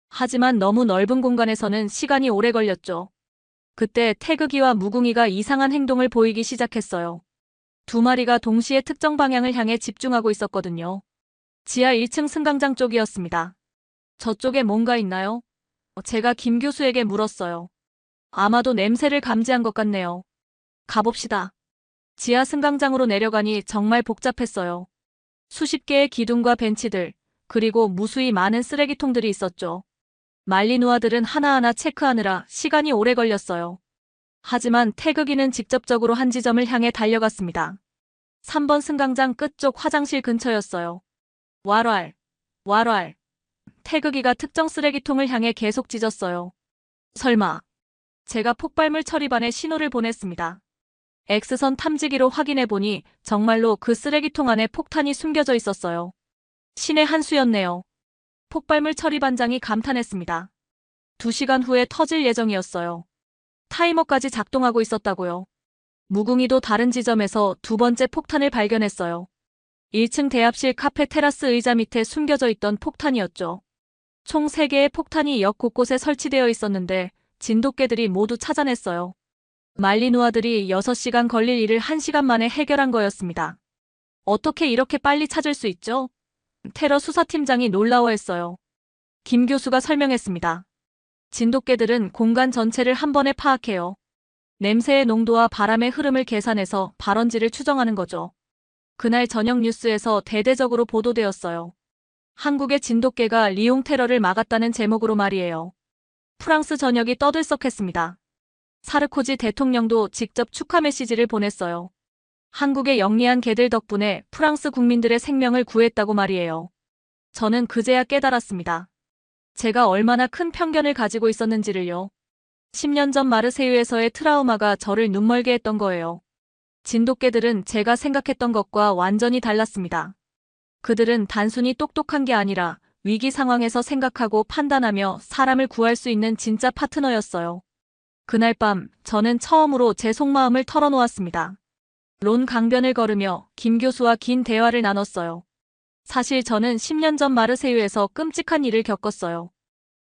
하지만 너무 넓은 공간에서는 시간이 오래 걸렸죠. 그때 태극이와 무궁이가 이상한 행동을 보이기 시작했어요. 두 마리가 동시에 특정 방향을 향해 집중하고 있었거든요. 지하 1층 승강장 쪽이었습니다. 저쪽에 뭔가 있나요? 제가 김 교수에게 물었어요. 아마도 냄새를 감지한 것 같네요. 가봅시다. 지하 승강장으로 내려가니 정말 복잡했어요. 수십 개의 기둥과 벤치들, 그리고 무수히 많은 쓰레기통들이 있었죠. 말리누아들은 하나하나 체크하느라 시간이 오래 걸렸어요. 하지만 태극이는 직접적으로 한 지점을 향해 달려갔습니다. 3번 승강장 끝쪽 화장실 근처였어요. 왈왈, 왈왈. 태극이가 특정 쓰레기통을 향해 계속 짖었어요. 설마. 제가 폭발물 처리반에 신호를 보냈습니다. X선 탐지기로 확인해보니 정말로 그 쓰레기통 안에 폭탄이 숨겨져 있었어요. 신의 한 수였네요. 폭발물 처리반장이 감탄했습니다. 2시간 후에 터질 예정이었어요. 타이머까지 작동하고 있었다고요. 무궁이도 다른 지점에서 두 번째 폭탄을 발견했어요. 1층 대합실 카페 테라스 의자 밑에 숨겨져 있던 폭탄이었죠. 총 3개의 폭탄이 역 곳곳에 설치되어 있었는데 진돗개들이 모두 찾아냈어요. 말리누아들이 6시간 걸릴 일을 1시간 만에 해결한 거였습니다. 어떻게 이렇게 빨리 찾을 수 있죠? 테러 수사팀장이 놀라워했어요. 김 교수가 설명했습니다. 진돗개들은 공간 전체를 한 번에 파악해요. 냄새의 농도와 바람의 흐름을 계산해서 발원지를 추정하는 거죠. 그날 저녁 뉴스에서 대대적으로 보도되었어요. 한국의 진돗개가 리옹 테러를 막았다는 제목으로 말이에요. 프랑스 전역이 떠들썩했습니다. 사르코지 대통령도 직접 축하 메시지를 보냈어요. 한국의 영리한 개들 덕분에 프랑스 국민들의 생명을 구했다고 말이에요. 저는 그제야 깨달았습니다. 제가 얼마나 큰 편견을 가지고 있었는지를요. 10년 전 마르세유에서의 트라우마가 저를 눈멀게 했던 거예요. 진돗개들은 제가 생각했던 것과 완전히 달랐습니다. 그들은 단순히 똑똑한 게 아니라 위기 상황에서 생각하고 판단하며 사람을 구할 수 있는 진짜 파트너였어요. 그날 밤 저는 처음으로 제 속마음을 털어놓았습니다. 론 강변을 걸으며 김 교수와 긴 대화를 나눴어요. 사실 저는 10년 전 마르세유에서 끔찍한 일을 겪었어요.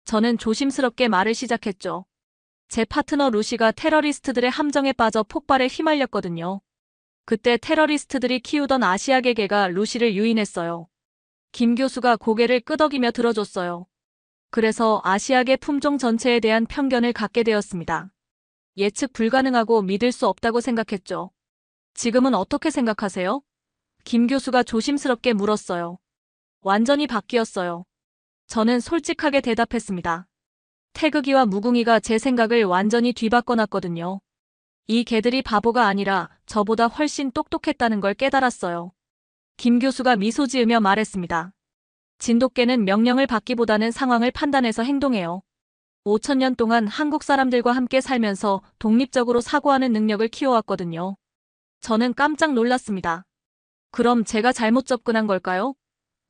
저는 조심스럽게 말을 시작했죠. 제 파트너 루시가 테러리스트들의 함정에 빠져 폭발에 휘말렸거든요. 그때 테러리스트들이 키우던 아시아계 개가 루시를 유인했어요. 김 교수가 고개를 끄덕이며 들어줬어요. 그래서 아시아계 품종 전체에 대한 편견을 갖게 되었습니다. 예측 불가능하고 믿을 수 없다고 생각했죠. 지금은 어떻게 생각하세요? 김 교수가 조심스럽게 물었어요. 완전히 바뀌었어요. 저는 솔직하게 대답했습니다. 태극이와 무궁이가 제 생각을 완전히 뒤바꿔놨거든요. 이 개들이 바보가 아니라 저보다 훨씬 똑똑했다는 걸 깨달았어요. 김 교수가 미소 지으며 말했습니다. 진돗개는 명령을 받기보다는 상황을 판단해서 행동해요. 5천년 동안 한국 사람들과 함께 살면서 독립적으로 사고하는 능력을 키워왔거든요. 저는 깜짝 놀랐습니다. 그럼 제가 잘못 접근한 걸까요?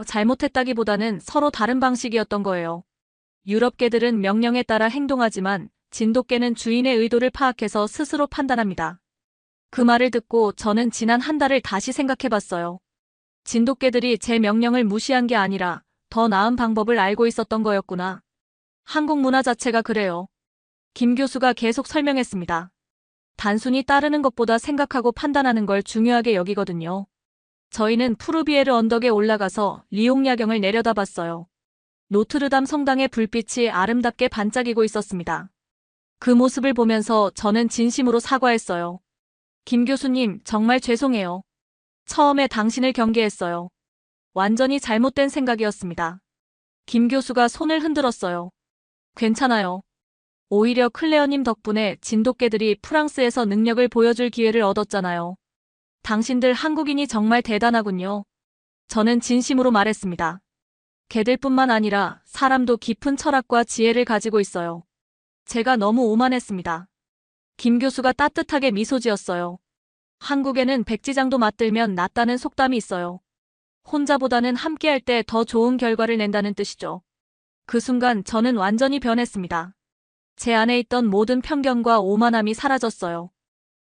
잘못했다기보다는 서로 다른 방식이었던 거예요. 유럽 개들은 명령에 따라 행동하지만 진돗개는 주인의 의도를 파악해서 스스로 판단합니다. 그 말을 듣고 저는 지난 한 달을 다시 생각해봤어요. 진돗개들이 제 명령을 무시한 게 아니라 더 나은 방법을 알고 있었던 거였구나. 한국 문화 자체가 그래요. 김 교수가 계속 설명했습니다. 단순히 따르는 것보다 생각하고 판단하는 걸 중요하게 여기거든요. 저희는 푸르비에르 언덕에 올라가서 리옹 야경을 내려다봤어요. 노트르담 성당의 불빛이 아름답게 반짝이고 있었습니다. 그 모습을 보면서 저는 진심으로 사과했어요. 김 교수님, 정말 죄송해요. 처음에 당신을 경계했어요. 완전히 잘못된 생각이었습니다. 김 교수가 손을 흔들었어요. 괜찮아요. 오히려 클레어님 덕분에 진돗개들이 프랑스에서 능력을 보여줄 기회를 얻었잖아요. 당신들 한국인이 정말 대단하군요. 저는 진심으로 말했습니다. 개들뿐만 아니라 사람도 깊은 철학과 지혜를 가지고 있어요. 제가 너무 오만했습니다. 김 교수가 따뜻하게 미소 지었어요. 한국에는 백지장도 맞들면 낫다는 속담이 있어요. 혼자보다는 함께할 때 더 좋은 결과를 낸다는 뜻이죠. 그 순간 저는 완전히 변했습니다. 제 안에 있던 모든 편견과 오만함이 사라졌어요.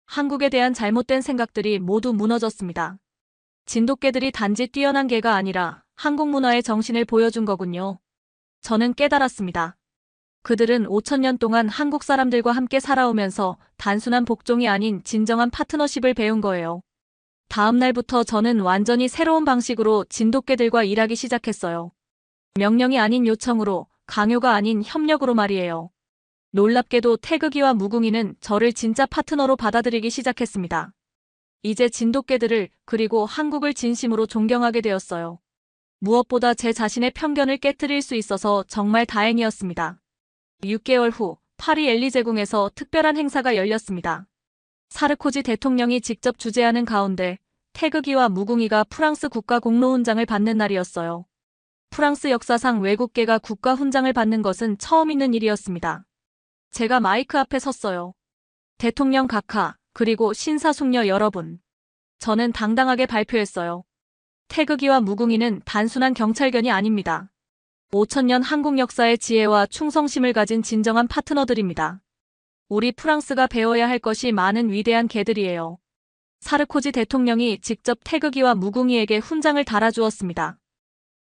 한국에 대한 잘못된 생각들이 모두 무너졌습니다. 진돗개들이 단지 뛰어난 개가 아니라 한국 문화의 정신을 보여준 거군요. 저는 깨달았습니다. 그들은 5천년 동안 한국 사람들과 함께 살아오면서 단순한 복종이 아닌 진정한 파트너십을 배운 거예요. 다음 날부터 저는 완전히 새로운 방식으로 진돗개들과 일하기 시작했어요. 명령이 아닌 요청으로, 강요가 아닌 협력으로 말이에요. 놀랍게도 태극이와 무궁이는 저를 진짜 파트너로 받아들이기 시작했습니다. 이제 진돗개들을 그리고 한국을 진심으로 존경하게 되었어요. 무엇보다 제 자신의 편견을 깨트릴 수 있어서 정말 다행이었습니다. 6개월 후 파리 엘리제궁에서 특별한 행사가 열렸습니다. 사르코지 대통령이 직접 주재하는 가운데 태극이와 무궁이가 프랑스 국가 공로훈장을 받는 날이었어요. 프랑스 역사상 외국계가 국가 훈장을 받는 것은 처음 있는 일이었습니다. 제가 마이크 앞에 섰어요. 대통령 각하, 그리고 신사숙녀 여러분. 저는 당당하게 발표했어요. 태극이와 무궁이는 단순한 경찰견이 아닙니다. 5천년 한국 역사의 지혜와 충성심을 가진 진정한 파트너들입니다. 우리 프랑스가 배워야 할 것이 많은 위대한 개들이에요. 사르코지 대통령이 직접 태극이와 무궁이에게 훈장을 달아주었습니다.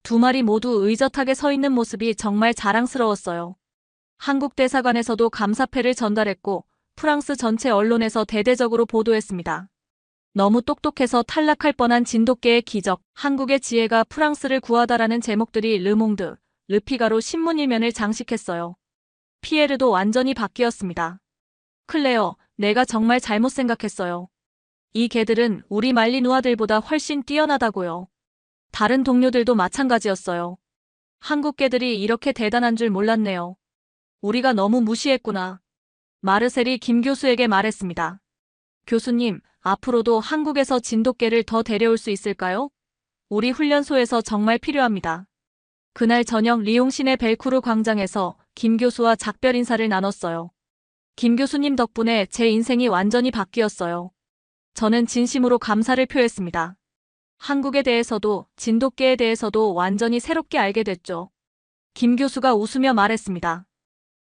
두 마리 모두 의젓하게 서 있는 모습이 정말 자랑스러웠어요. 한국 대사관에서도 감사패를 전달했고 프랑스 전체 언론에서 대대적으로 보도했습니다. 너무 똑똑해서 탈락할 뻔한 진돗개의 기적, 한국의 지혜가 프랑스를 구하다라는 제목들이 르몽드, 르피가로 신문 일면을 장식했어요. 피에르도 완전히 바뀌었습니다. 클레어, 내가 정말 잘못 생각했어요. 이 개들은 우리 말리누아들보다 훨씬 뛰어나다고요. 다른 동료들도 마찬가지였어요. 한국 개들이 이렇게 대단한 줄 몰랐네요. 우리가 너무 무시했구나. 마르셀이 김 교수에게 말했습니다. 교수님, 앞으로도 한국에서 진돗개를 더 데려올 수 있을까요? 우리 훈련소에서 정말 필요합니다. 그날 저녁 리옹 시내 벨쿠르 광장에서 김 교수와 작별 인사를 나눴어요. 김 교수님 덕분에 제 인생이 완전히 바뀌었어요. 저는 진심으로 감사를 표했습니다. 한국에 대해서도 진돗개에 대해서도 완전히 새롭게 알게 됐죠. 김 교수가 웃으며 말했습니다.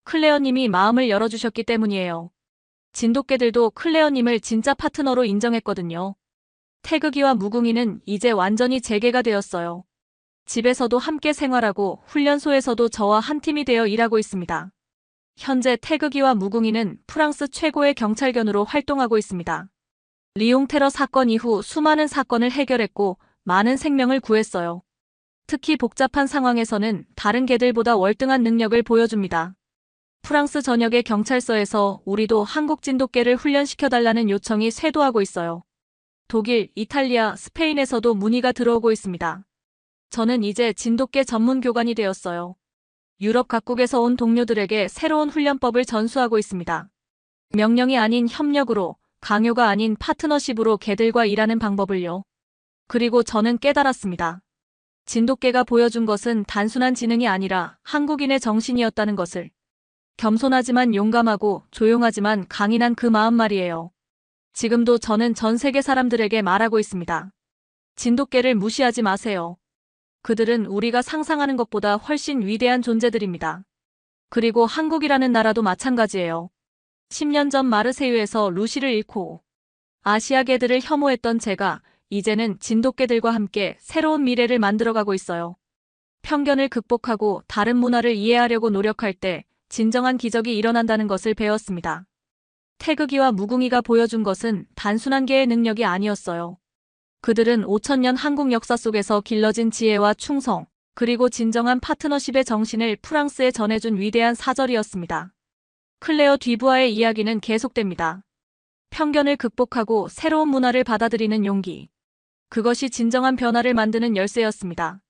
클레어님이 마음을 열어주셨기 때문이에요. 진돗개들도 클레어님을 진짜 파트너로 인정했거든요. 태극이와 무궁이는 이제 완전히 제 개가 되었어요. 집에서도 함께 생활하고 훈련소에서도 저와 한 팀이 되어 일하고 있습니다. 현재 태극이와 무궁이는 프랑스 최고의 경찰견으로 활동하고 있습니다. 리옹 테러 사건 이후 수많은 사건을 해결했고 많은 생명을 구했어요. 특히 복잡한 상황에서는 다른 개들보다 월등한 능력을 보여줍니다. 프랑스 전역의 경찰서에서 우리도 한국 진돗개를 훈련시켜달라는 요청이 쇄도하고 있어요. 독일, 이탈리아, 스페인에서도 문의가 들어오고 있습니다. 저는 이제 진돗개 전문 교관이 되었어요. 유럽 각국에서 온 동료들에게 새로운 훈련법을 전수하고 있습니다. 명령이 아닌 협력으로, 강요가 아닌 파트너십으로 개들과 일하는 방법을요. 그리고 저는 깨달았습니다. 진돗개가 보여준 것은 단순한 지능이 아니라 한국인의 정신이었다는 것을. 겸손하지만 용감하고 조용하지만 강인한 그 마음 말이에요. 지금도 저는 전 세계 사람들에게 말하고 있습니다. 진돗개를 무시하지 마세요. 그들은 우리가 상상하는 것보다 훨씬 위대한 존재들입니다. 그리고 한국이라는 나라도 마찬가지예요. 10년 전 마르세유에서 루시를 잃고 아시아 개들을 혐오했던 제가 이제는 진돗개들과 함께 새로운 미래를 만들어가고 있어요. 편견을 극복하고 다른 문화를 이해하려고 노력할 때 진정한 기적이 일어난다는 것을 배웠습니다. 태극이와 무궁이가 보여준 것은 단순한 개의 능력이 아니었어요. 그들은 5천년 한국 역사 속에서 길러진 지혜와 충성, 그리고 진정한 파트너십의 정신을 프랑스에 전해준 위대한 사절이었습니다. 클레어 뒤부아의 이야기는 계속됩니다. 편견을 극복하고 새로운 문화를 받아들이는 용기. 그것이 진정한 변화를 만드는 열쇠였습니다.